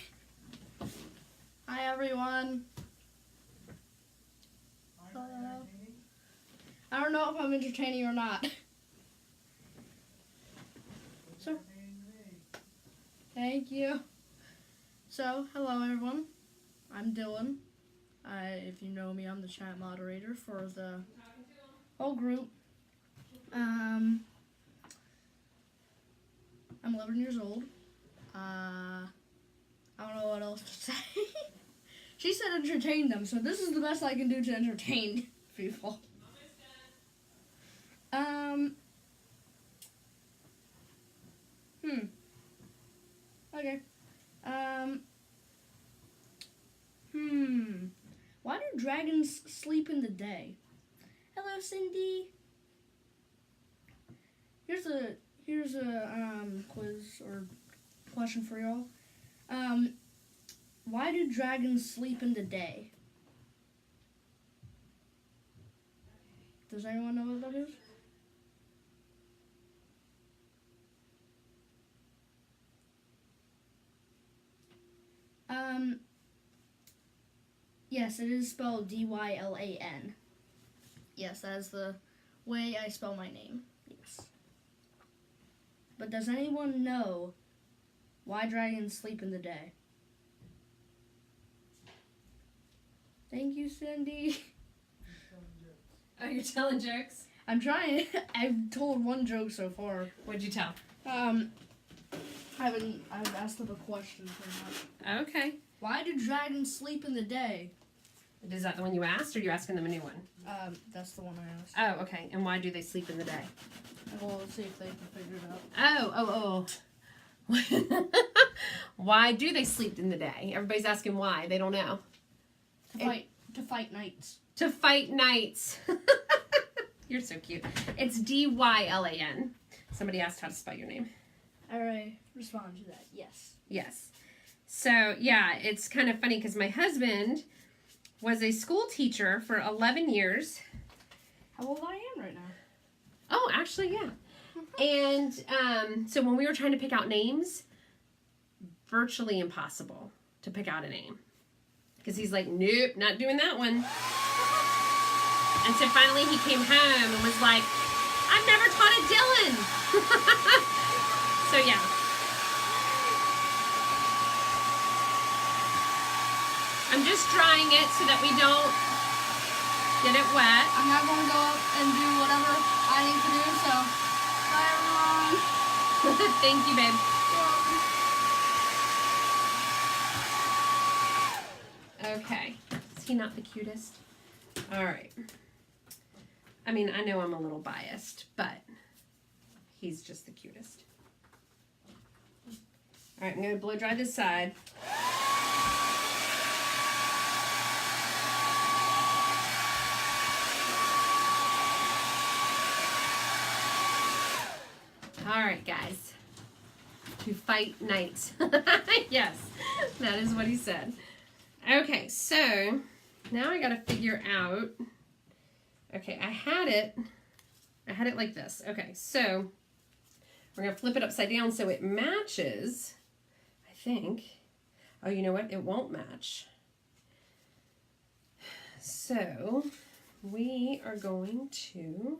Hi everyone. Hello. I don't know if I'm entertaining or not. So, thank you. So, hello everyone. I'm Dylan. If you know me, I'm the chat moderator for the whole group. I'm 11 years old. I don't know what else to say. She said entertain them, so this is the best I can do to entertain people. Okay. Why do dragons sleep in the day? Hello, Cindy. Here's a quiz or question for y'all. Why do dragons sleep in the day? Does anyone know what that is? Yes, it is spelled D-Y-L-A-N. Yes, that is the way I spell my name. Yes. But does anyone know why dragons sleep in the day? Thank you, Cindy. Oh, you're telling jokes? I'm trying. I've told one joke so far. What'd you tell? I've asked them a question pretty much. Okay. Why do dragons sleep in the day? Is that the one you asked, or are you asking them a new one? That's the one I asked. Oh, okay. And why do they sleep in the day? Well, let's see if they can figure it out. Oh. Why do they sleep in the day? Everybody's asking why. They don't know. To fight knights. To fight knights. You're so cute. It's D-Y-L-A-N. Somebody asked how to spell your name. I already responded to that. Yes. Yes. So, yeah, it's kind of funny because my husband was a school teacher for 11 years. How old I am right now? Oh, actually, yeah. And so when we were trying to pick out names, virtually impossible to pick out a name. Because he's like, nope, not doing that one. And so finally he came home and was like, I've never taught a Dylan. So, yeah. I'm just drying it so that we don't get it wet. I'm not going to go up and do whatever I need to do, so bye everyone. Thank you, babe. Okay. Is he not the cutest? All right. I mean, I know I'm a little biased, but he's just the cutest. All right, I'm going to blow dry this side. All right, guys. To fight knights. Yes, that is what he said. Okay, so now I got to figure out. Okay, I had it like this. Okay, so we're going to flip it upside down so it matches, I think. Oh, you know what? It won't match. So we are going to,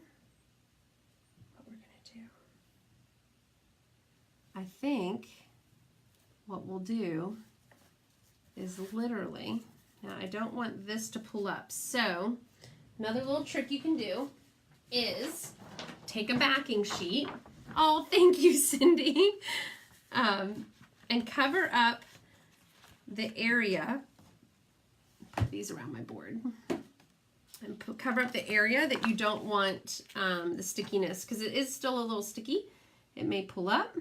I think what we'll do is literally, now I don't want this to pull up, so another little trick you can do is take a backing sheet. Oh, thank you, Cindy. And cover up the area. Put these around my board. And cover up the area that you don't want the stickiness, because it is still a little sticky. It may pull up.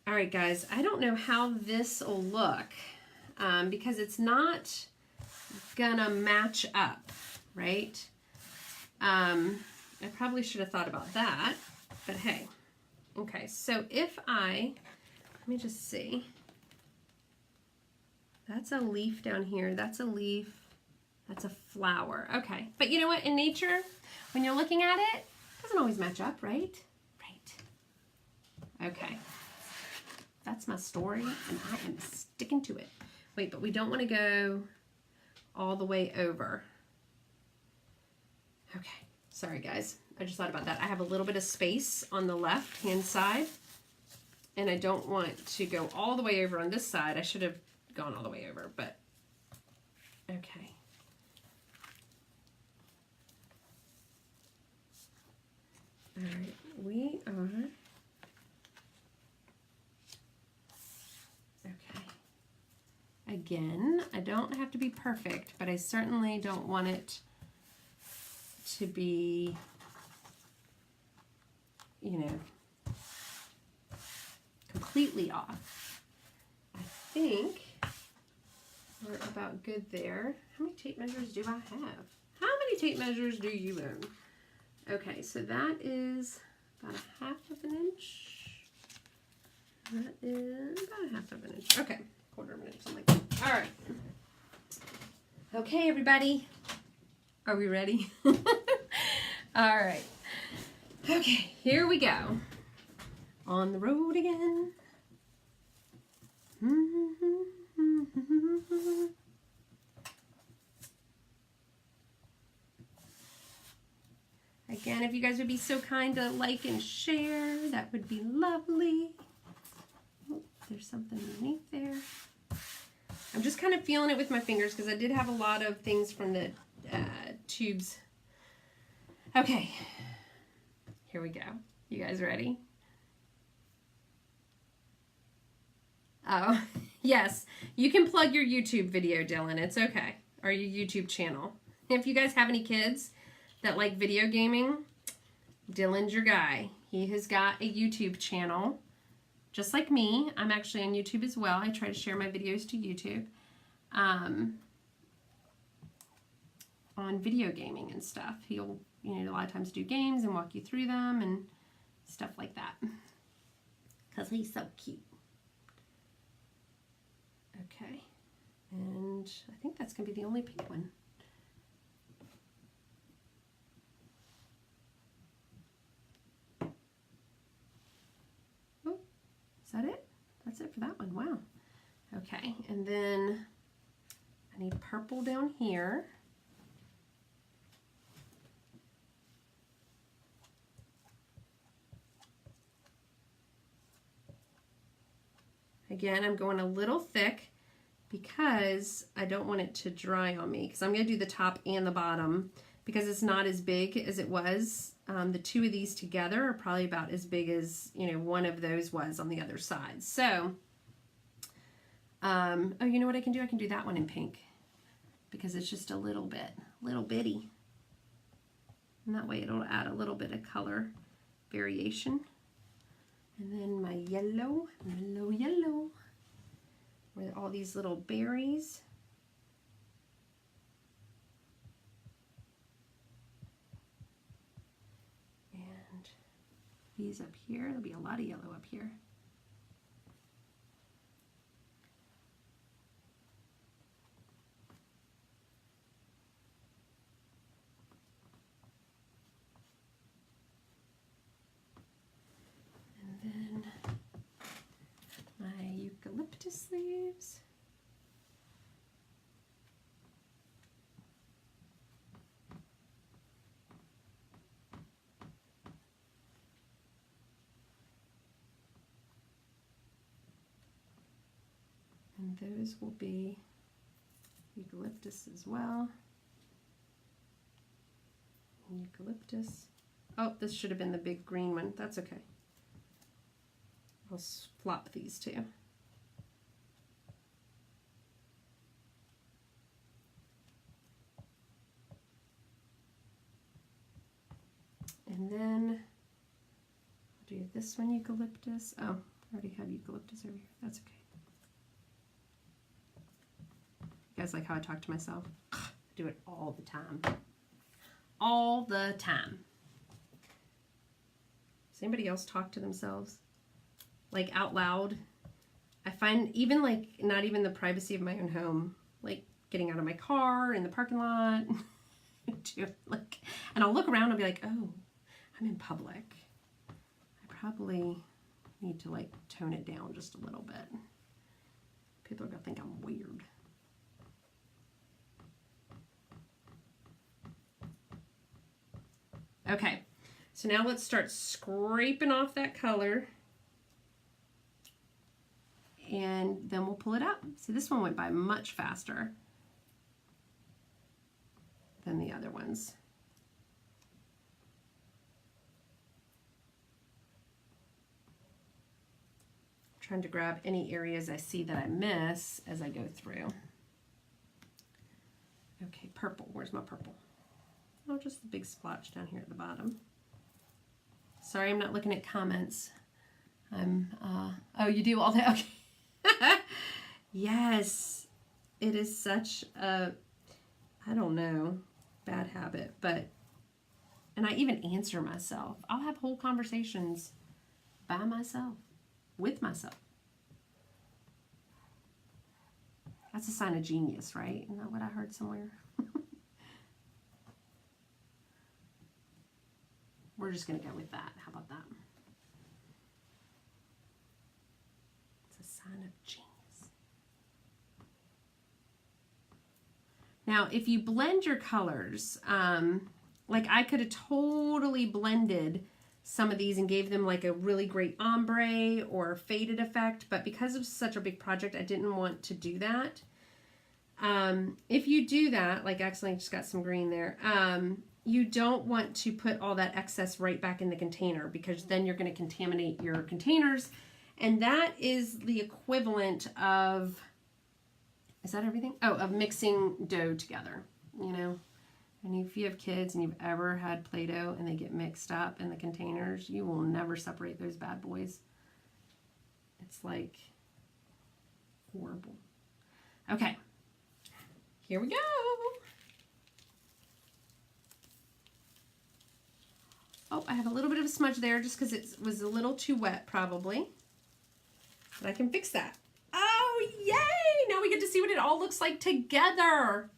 All right, guys, I don't know how this will look because it's not gonna match up, right? I probably should have thought about that, but hey. Okay, so if let me just see. That's a leaf down here. That's a leaf. That's a flower. Okay, but you know what? In nature, when you're looking at it, it doesn't always match up, right? Right. Okay. That's my story, and I am sticking to it. Wait, but we don't want to go all the way over. Okay, sorry guys. I just thought about that. I have a little bit of space on the left-hand side, and I don't want to go all the way over on this side. I should have gone all the way over, but okay. All right, we are... Okay. Again, I don't have to be perfect, but I certainly don't want it to be, you know, completely off. I think we're about good there. How many tape measures do I have? How many tape measures do you own? Okay, so that is about 1/2 inch. That is about 1/2 inch. Okay, 1/4 inch, something like that. All right. Okay, everybody. Are we ready? All right. Okay, here we go. On the road again. Again, if you guys would be so kind to like and share, that would be lovely. Oh, there's something underneath there. I'm just kind of feeling it with my fingers because I did have a lot of things from the tubes. Okay, here we go. You guys ready? Oh, yes. You can plug your YouTube video, Dylan. It's okay. Or your YouTube channel. If you guys have any kids that like video gaming, Dylan's your guy. He has got a YouTube channel, just like me. I'm actually on YouTube as well. I try to share my videos to YouTube on video gaming and stuff. He'll, you know, a lot of times do games and walk you through them and stuff like that. Because he's so cute. Okay, and I think that's going to be the only pink one. Oh, is that it? That's it for that one. Wow. Okay, and then I need purple down here. Again, I'm going a little thick because I don't want it to dry on me, because I'm going to do the top and the bottom because it's not as big as it was. The two of these together are probably about as big as, you know, one of those was on the other side. So, oh, you know what I can do? I can do that one in pink because it's just a little bitty. And that way it'll add a little bit of color variation. And then my yellow, with all these little berries. And these up here, there'll be a lot of yellow up here. Eucalyptus leaves. And those will be eucalyptus as well. Eucalyptus. Oh, this should have been the big green one. That's okay. I'll flop these two. And then I'll do this one, eucalyptus. Oh, I already have eucalyptus over here. That's okay. You guys like how I talk to myself? I do it all the time. All the time. Does anybody else talk to themselves? Like out loud? I find even like not even the privacy of my own home, like getting out of my car in the parking lot, like, and I'll look around and be like, oh, I'm in public. I probably need to like tone it down just a little bit. People are gonna think I'm weird. Okay, so now let's start scraping off that color. And then we'll pull it out. See, this one went by much faster than the other ones. I'm trying to grab any areas I see that I miss as I go through. Okay, purple. Where's my purple? Oh, just the big splotch down here at the bottom. Sorry, I'm not looking at comments. Oh, you do all that? Okay. Yes, it is such a, I don't know, bad habit, but, and I even answer myself. I'll have whole conversations by myself, with myself. That's a sign of genius, right? Isn't that what I heard somewhere? We're just going to go with that. How about that? It's a sign of genius. Now, if you blend your colors, like I could have totally blended some of these and gave them like a really great ombre or faded effect, but because of such a big project, I didn't want to do that. If you do that, like actually I just got some green there, you don't want to put all that excess right back in the container because then you're going to contaminate your containers. And that is the equivalent of, is that everything? Oh, of mixing dough together, you know. And if you have kids and you've ever had Play-Doh and they get mixed up in the containers, you will never separate those bad boys. It's like horrible. Okay, here we go. Oh, I have a little bit of a smudge there just because it was a little too wet probably. But I can fix that. Oh, yay! Now we get to see what it all looks like together.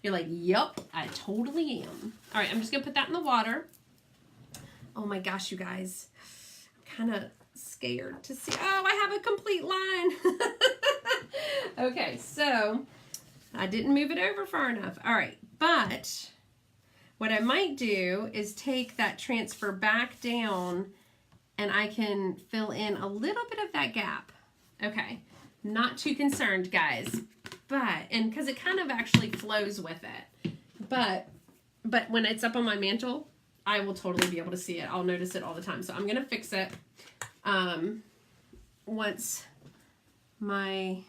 You're like, yup, I totally am. All right, I'm just going to put that in the water. Oh my gosh, you guys. I'm kind of scared to see. Oh, I have a complete line. Okay, so I didn't move it over far enough. All right, but what I might do is take that transfer back down and I can fill in a little bit of that gap. Okay, not too concerned, guys. But, and because it kind of actually flows with it. But when it's up on my mantle, I will totally be able to see it. I'll notice it all the time. So I'm going to fix it once my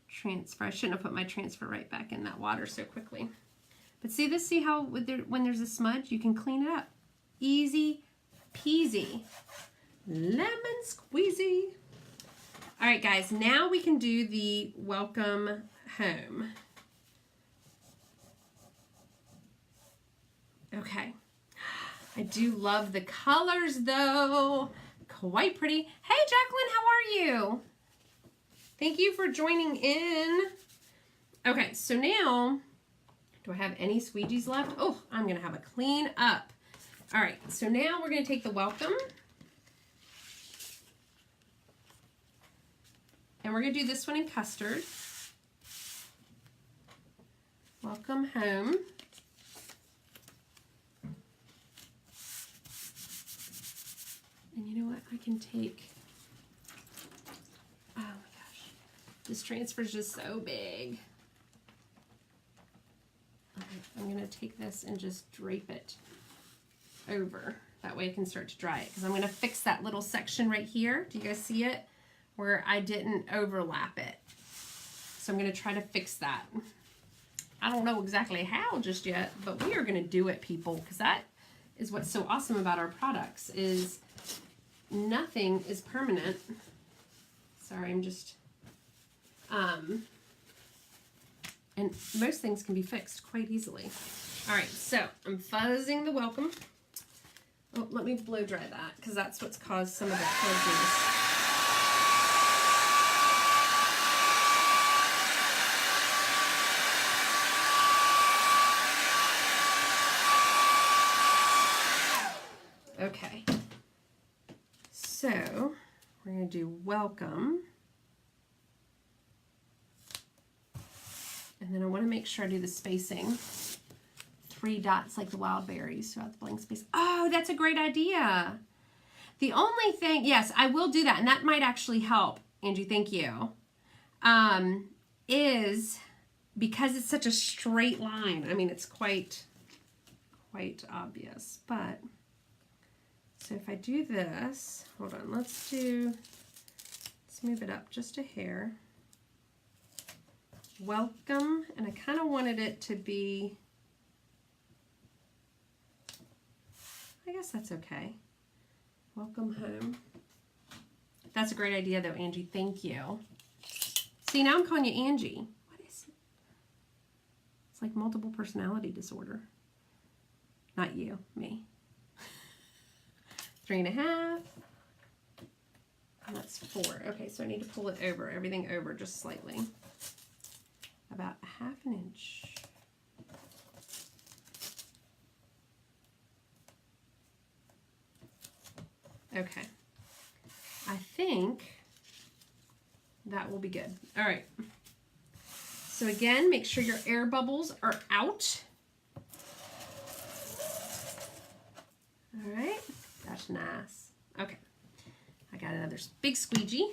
transfer, I shouldn't have put my transfer right back in that water so quickly. But see this, see how when there's a smudge, you can clean it up. Easy peasy. Lemon squeezy. All right, guys, now we can do the welcome home. Okay. I do love the colors, though. Quite pretty. Hey, Jacqueline, how are you? Thank you for joining in. Okay, so now, do I have any squeegees left? Oh, I'm going to have a clean up. All right, so now we're going to take the welcome. And we're going to do this one in custard. Welcome home. And you know what? I can take, oh my gosh. This transfer is just so big. Okay, I'm going to take this and just drape it over. That way I can start to dry it. Because I'm going to fix that little section right here. Do you guys see it? Where I didn't overlap it. So I'm going to try to fix that. I don't know exactly how just yet, but we are going to do it, people. Because that is what's so awesome about our products is nothing is permanent. Sorry, I'm just... and most things can be fixed quite easily. All right, so I'm fuzzing the welcome. Oh, let me blow dry that because that's what's caused some of the fuzziness. Okay, so we're going to do welcome. And then I want to make sure I do the spacing. 3 dots like the wild berries throughout the blank space. Oh, that's a great idea. The only thing, yes, I will do that. And that might actually help, Angie, thank you. Is because it's such a straight line. I mean, it's quite obvious. But, so if I do this, hold on, let's move it up just a hair. Welcome, and I kind of wanted it to be, I guess that's okay. Welcome home. That's a great idea though, Angie. Thank you. See, now I'm calling you Angie. What is it? It's like multiple personality disorder. Not you, me. 3.5. And that's 4. Okay, so I need to pull it over, everything over just slightly. About 1/2 inch. Okay. I think that will be good. All right. So again, make sure your air bubbles are out. All right. That's nice. Okay. I got another big squeegee.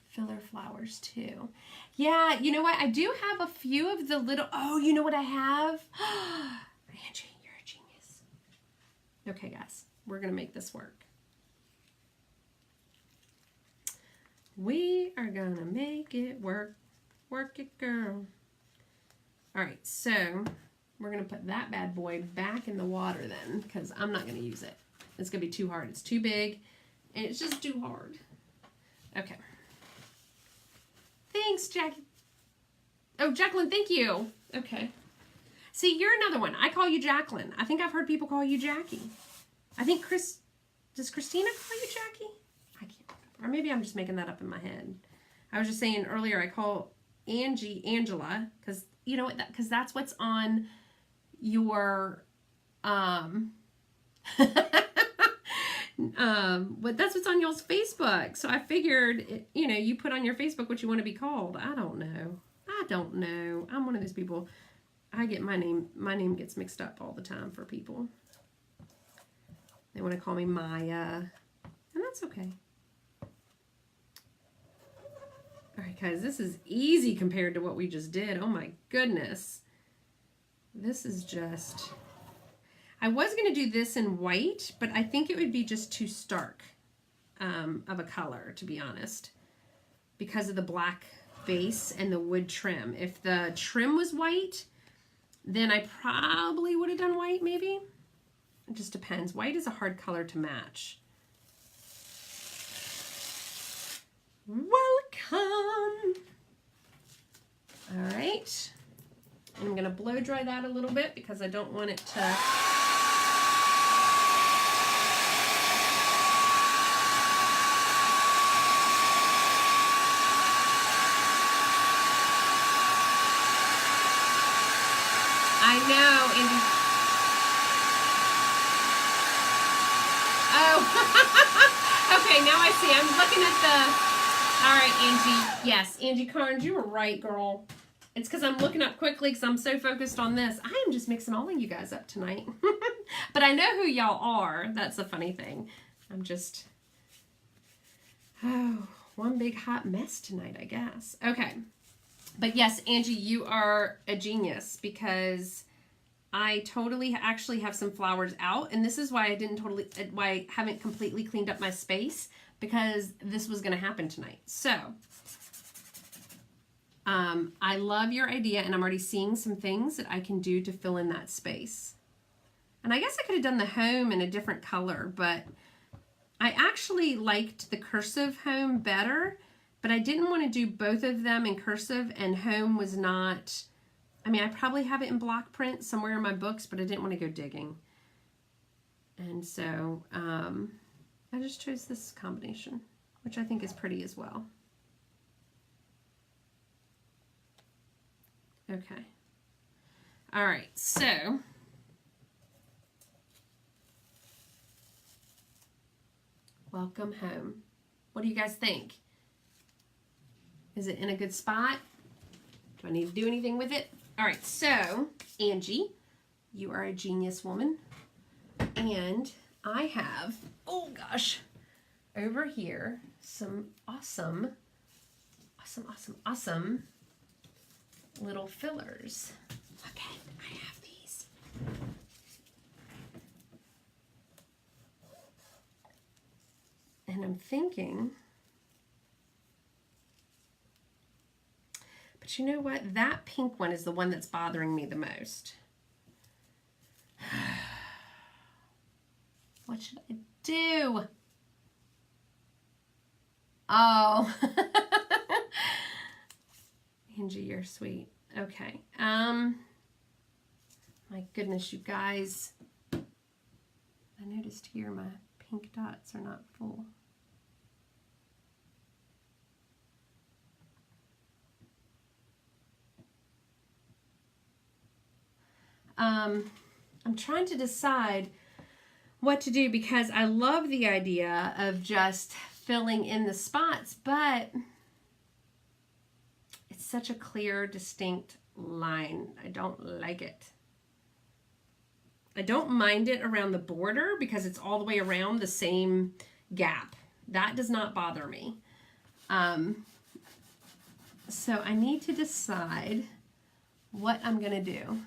Filler flowers too. Yeah, you know what? I do have a few of the little, oh, you know what I have? Angie, you're a genius. Okay, guys, we're going to make this work. We are going to make it work. Work it, girl. All right, so we're going to put that bad boy back in the water then because I'm not going to use it. It's going to be too hard. It's too big and it's just too hard. Okay. Thanks, Jackie. Oh, Jacqueline, thank you. Okay. See, you're another one. I call you Jacqueline. I think I've heard people call you Jackie. I think does Christina call you Jackie? I can't remember. Or maybe I'm just making that up in my head. I was just saying earlier I call Angie Angela because, you know what, because that's what's on your, but that's what's on y'all's Facebook. So I figured, you know, you put on your Facebook what you want to be called. I don't know. I'm one of those people. I get my name gets mixed up all the time for people. They want to call me Maya, and that's okay. All right, guys, this is easy compared to what we just did. Oh my goodness. This is just... I was going to do this in white, but I think it would be just too stark of a color, to be honest, because of the black base and the wood trim. If the trim was white, then I probably would have done white, maybe. It just depends. White is a hard color to match. Welcome! All right. And I'm going to blow dry that a little bit because I don't want it to... I know, Andy. Oh, okay, now I see. I'm looking at the... All right, Angie. Yes, Angie Carnes, you were right, girl. It's because I'm looking up quickly because I'm so focused on this. I am just mixing all of you guys up tonight. But I know who y'all are. That's the funny thing. I'm just... Oh, one big hot mess tonight, I guess. Okay. But yes, Angie, you are a genius because I totally actually have some flowers out, and this is why I haven't completely cleaned up my space, because this was going to happen tonight. So, I love your idea, and I'm already seeing some things that I can do to fill in that space. And I guess I could have done the home in a different color, but I actually liked the cursive home better, but I didn't want to do both of them in cursive, and home was not... I mean, I probably have it in block print somewhere in my books, but I didn't want to go digging. And so I just chose this combination, which I think is pretty as well. Okay. All right, so welcome home. What do you guys think? Is it in a good spot? Do I need to do anything with it? All right, so Angie, you are a genius woman, and I have, oh gosh, over here some awesome little fillers. Okay, I have these. And I'm thinking, but you know what? That pink one is the one that's bothering me the most. What should I do? Oh. Angie, you're sweet. Okay. My goodness, you guys. I noticed here my pink dots are not full. I'm trying to decide what to do because I love the idea of just filling in the spots, but it's such a clear, distinct line. I don't like it. I don't mind it around the border because it's all the way around the same gap. That does not bother me. So I need to decide what I'm going to do.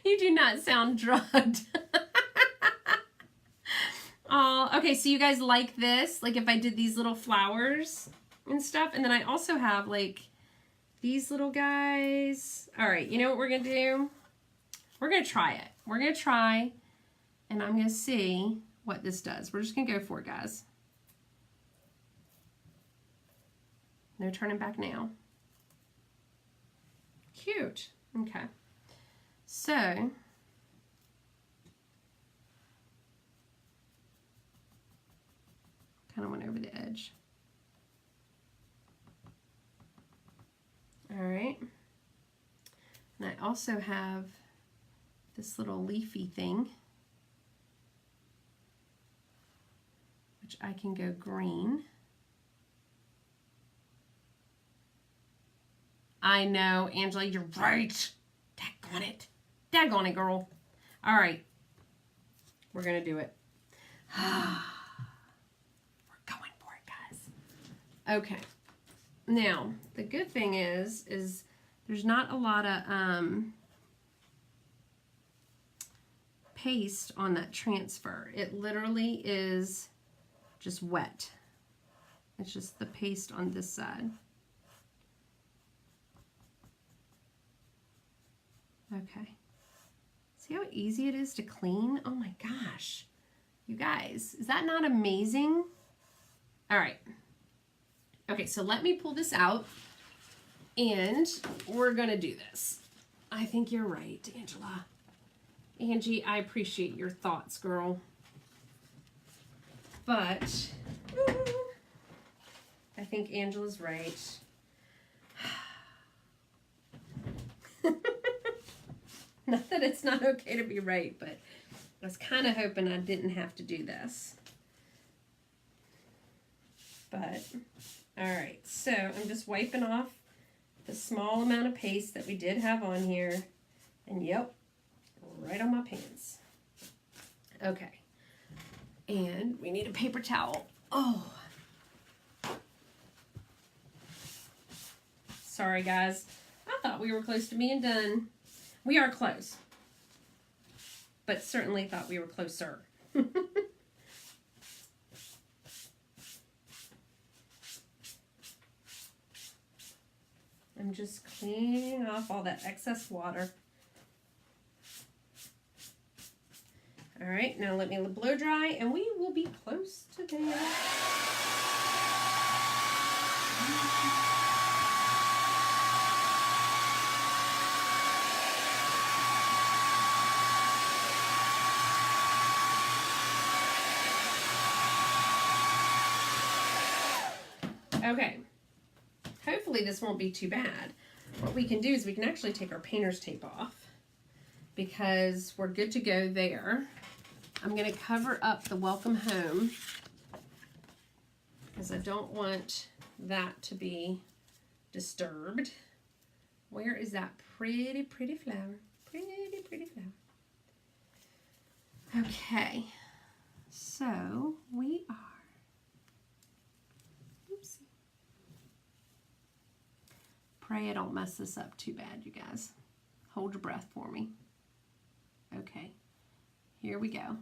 You do not sound drugged. Oh, okay, so you guys like this? Like if I did these little flowers and stuff, and then I also have like these little guys. All right, you know what we're gonna do? We're gonna try it. We're gonna try, and I'm gonna see what this does. We're just gonna go for it, guys. No turning back now. Cute. Okay. So, kind of went over the edge. All right. And I also have this little leafy thing, which I can go green. I know, Angela, you're right. Daggone it. Daggone it, girl. All right. We're going to do it. We're going for it, guys. Okay. Now, the good thing is there's not a lot of paste on that transfer. It literally is just wet. It's just the paste on this side. Okay. See how easy it is to clean? Oh my gosh. You guys, is that not amazing? All right. Okay, so let me pull this out and we're gonna do this. I think you're right, Angela. Angie, I appreciate your thoughts, girl. But I think Angela's right. Not that it's not okay to be right, but I was kind of hoping I didn't have to do this. But, all right, so I'm just wiping off the small amount of paste that we did have on here. And yep, right on my pants. Okay. And we need a paper towel. Oh. Sorry, guys. I thought we were close to being done. We are close. But certainly thought we were closer. I'm just cleaning off all that excess water. All right, now let me blow dry and we will be close to there. Okay, hopefully this won't be too bad. What we can do is we can actually take our painter's tape off because we're good to go there. I'm going to cover up the welcome home because I don't want that to be disturbed. Where is that pretty, pretty flower? Pretty, pretty flower. Okay, so we are, oops. Pray I don't mess this up too bad, you guys. Hold your breath for me. Okay, here we go.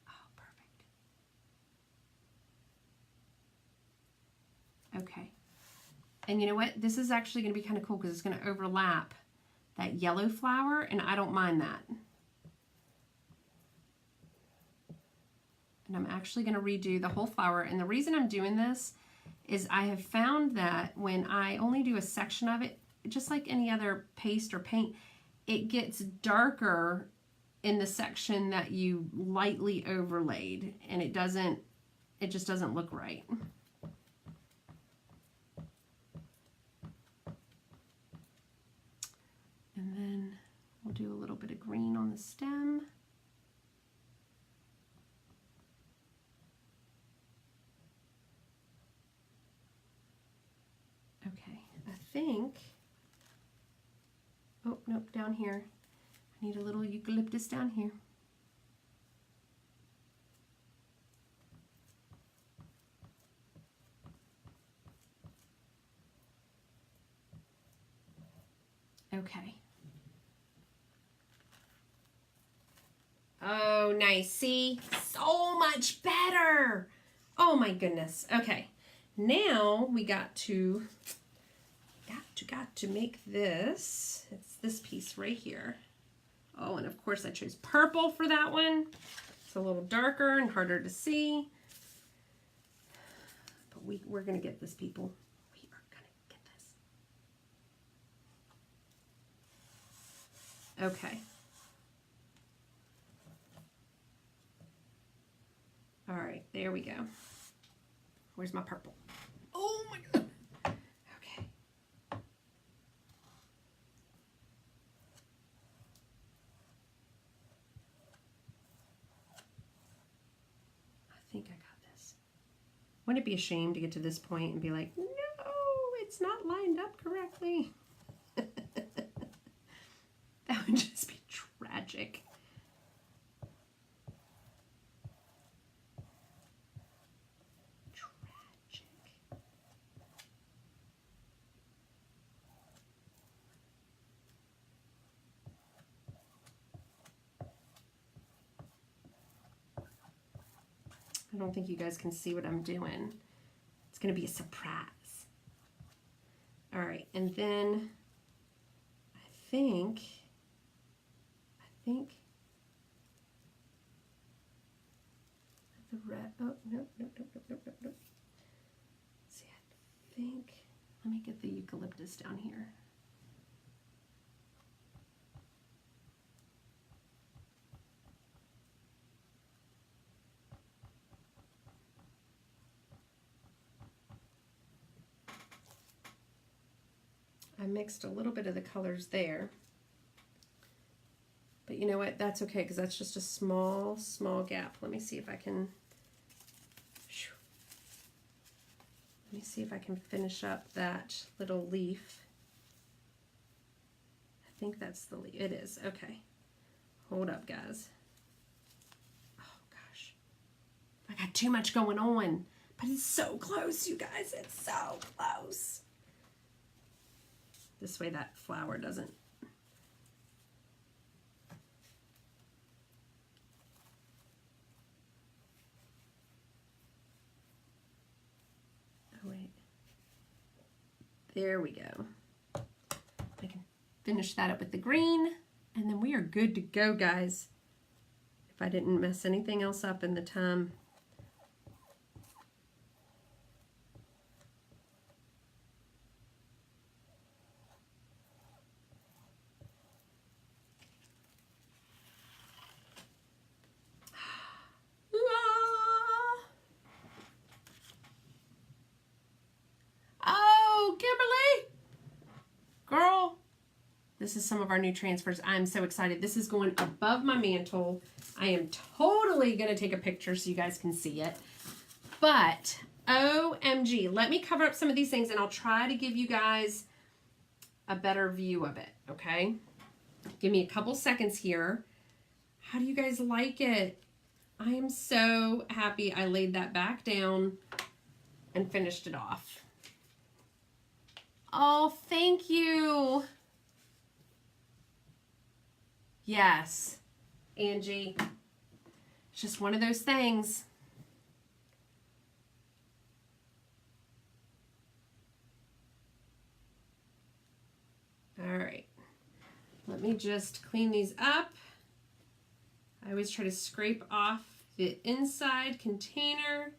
Oh, perfect. Okay. And you know what? This is actually going to be kind of cool because it's going to overlap that yellow flower, and I don't mind that. And I'm actually going to redo the whole flower. And the reason I'm doing this is I have found that when I only do a section of it, just like any other paste or paint, it gets darker in the section that you lightly overlaid, and it just doesn't look right. And then we'll do a little bit of green on the stem. Okay, I think, oh, nope, down here. I need a little eucalyptus down here. Okay. Oh, nice. See? So much better. Oh my goodness. Okay. Now we got to make this. It's this piece right here. Oh, and of course I chose purple for that one. It's a little darker and harder to see. But we're going to get this, people. We are going to get this. Okay. All right, there we go. Where's my purple? Oh my God. Okay. I think I got this. Wouldn't it be a shame to get to this point and be like, no, it's not lined up correctly? That would just be tragic. I don't think you guys can see what I'm doing. It's going to be a surprise. All right, and then I think the red, oh, no. See, I think, let me get the eucalyptus down here. I mixed a little bit of the colors there. But you know what? That's okay because that's just a small gap. Let me see if I can finish up that little leaf. think that's the leaf. It is. Okay. Hold up, guys. Oh, gosh. I got too much going on. But it's so close, you guys. It's so close. This way that flower doesn't. Oh, wait. There we go. I can finish that up with the green, and then we are good to go, guys. If I didn't mess anything else up in the time. This is some of our new transfers. I'm so excited. This is going above my mantle. I am totally going to take a picture so you guys can see it. But, OMG, let me cover up some of these things and I'll try to give you guys a better view of it, okay? Give me a couple seconds here. How do you guys like it? I am so happy I laid that back down and finished it off. Oh, thank you. Yes, Angie, it's just one of those things. All right, let me just clean these up. I always try to scrape off the inside container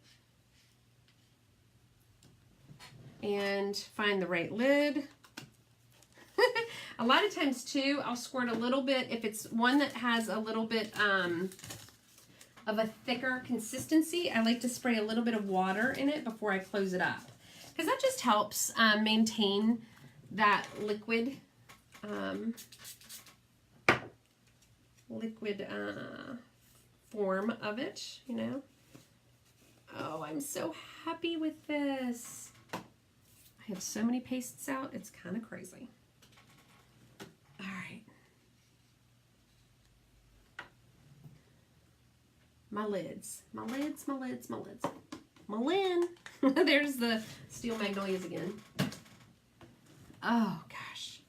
and find the right lid. A lot of times too, I'll squirt a little bit if it's one that has a little bit of a thicker consistency. I like to spray a little bit of water in it before I close it up, because that just helps maintain that liquid form of it, you know. Oh, I'm so happy with this. I have so many pastes out, it's kind of crazy. All right. My lids. Malin. There's the steel magnolias again. Oh, gosh.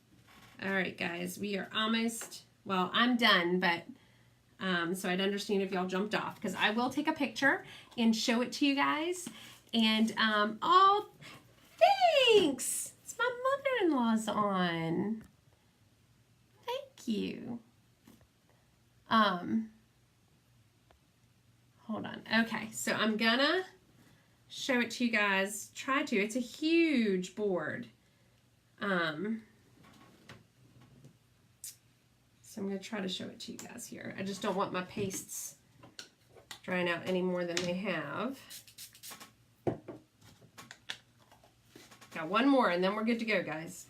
All right, guys. We are almost, well, I'm done, but so I'd understand if y'all jumped off, because I will take a picture and show it to you guys. And, oh, thanks. It's my mother-in-law's on. You. Hold on. Okay, so I'm gonna show it to you guys. Try to. It's a huge board. So I'm gonna try to show it to you guys here. I just don't want my pastes drying out any more than they have. Got one more and then we're good to go, guys.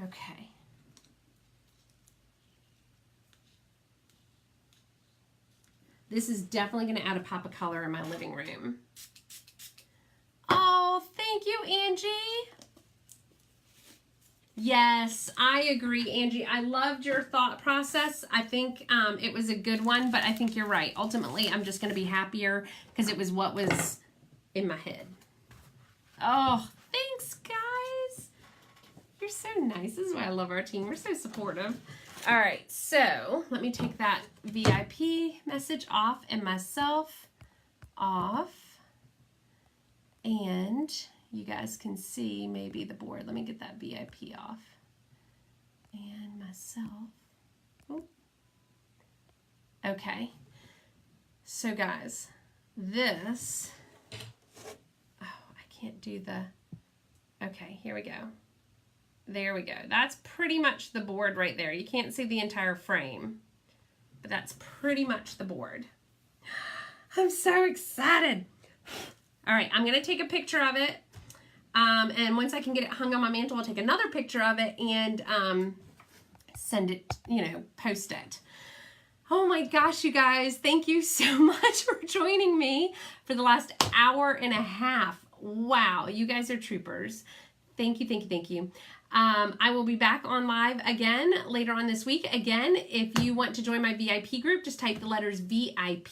Okay. This is definitely going to add a pop of color in my living room. Oh, thank you, Angie. Yes, I agree, Angie. I loved your thought process. I think it was a good one, but I think you're right. Ultimately, I'm just going to be happier because it was what was in my head. Oh, thanks, guys. You're so nice. This is why I love our team. We're so supportive. All right, so let me take that VIP message off and myself off. And you guys can see maybe the board. Let me get that VIP off. And myself. Oh. Okay. So guys, this, oh, I can't do the, okay, here we go. There we go. That's pretty much the board right there. You can't see the entire frame, but that's pretty much the board. I'm so excited. All right, I'm gonna take a picture of it. And once I can get it hung on my mantle, I'll take another picture of it and send it, you know, post it. Oh my gosh, you guys, thank you so much for joining me for the last hour and a half. wow, you guys are troopers. Thank you, thank you, thank you. I will be back on live again later on this week. Again, if you want to join my VIP group, just type the letters VIP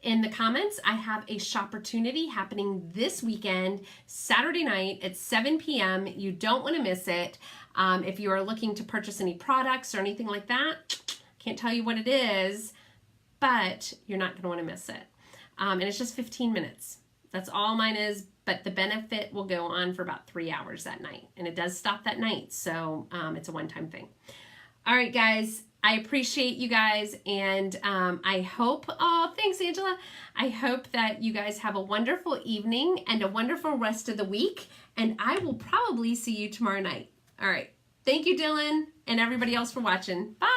in the comments. I have a shopportunity happening this weekend, Saturday night at 7 p.m. You don't want to miss it. If you are looking to purchase any products or anything like that, can't tell you what it is, but you're not going to want to miss it. And it's just 15 minutes. That's all mine is, but the benefit will go on for about 3 hours that night. And it does stop that night, so it's a one-time thing. All right, guys, I appreciate you guys, and I hope, oh, thanks, Angela. I hope that you guys have a wonderful evening and a wonderful rest of the week, and I will probably see you tomorrow night. All right, thank you, Dylan, and everybody else for watching. Bye.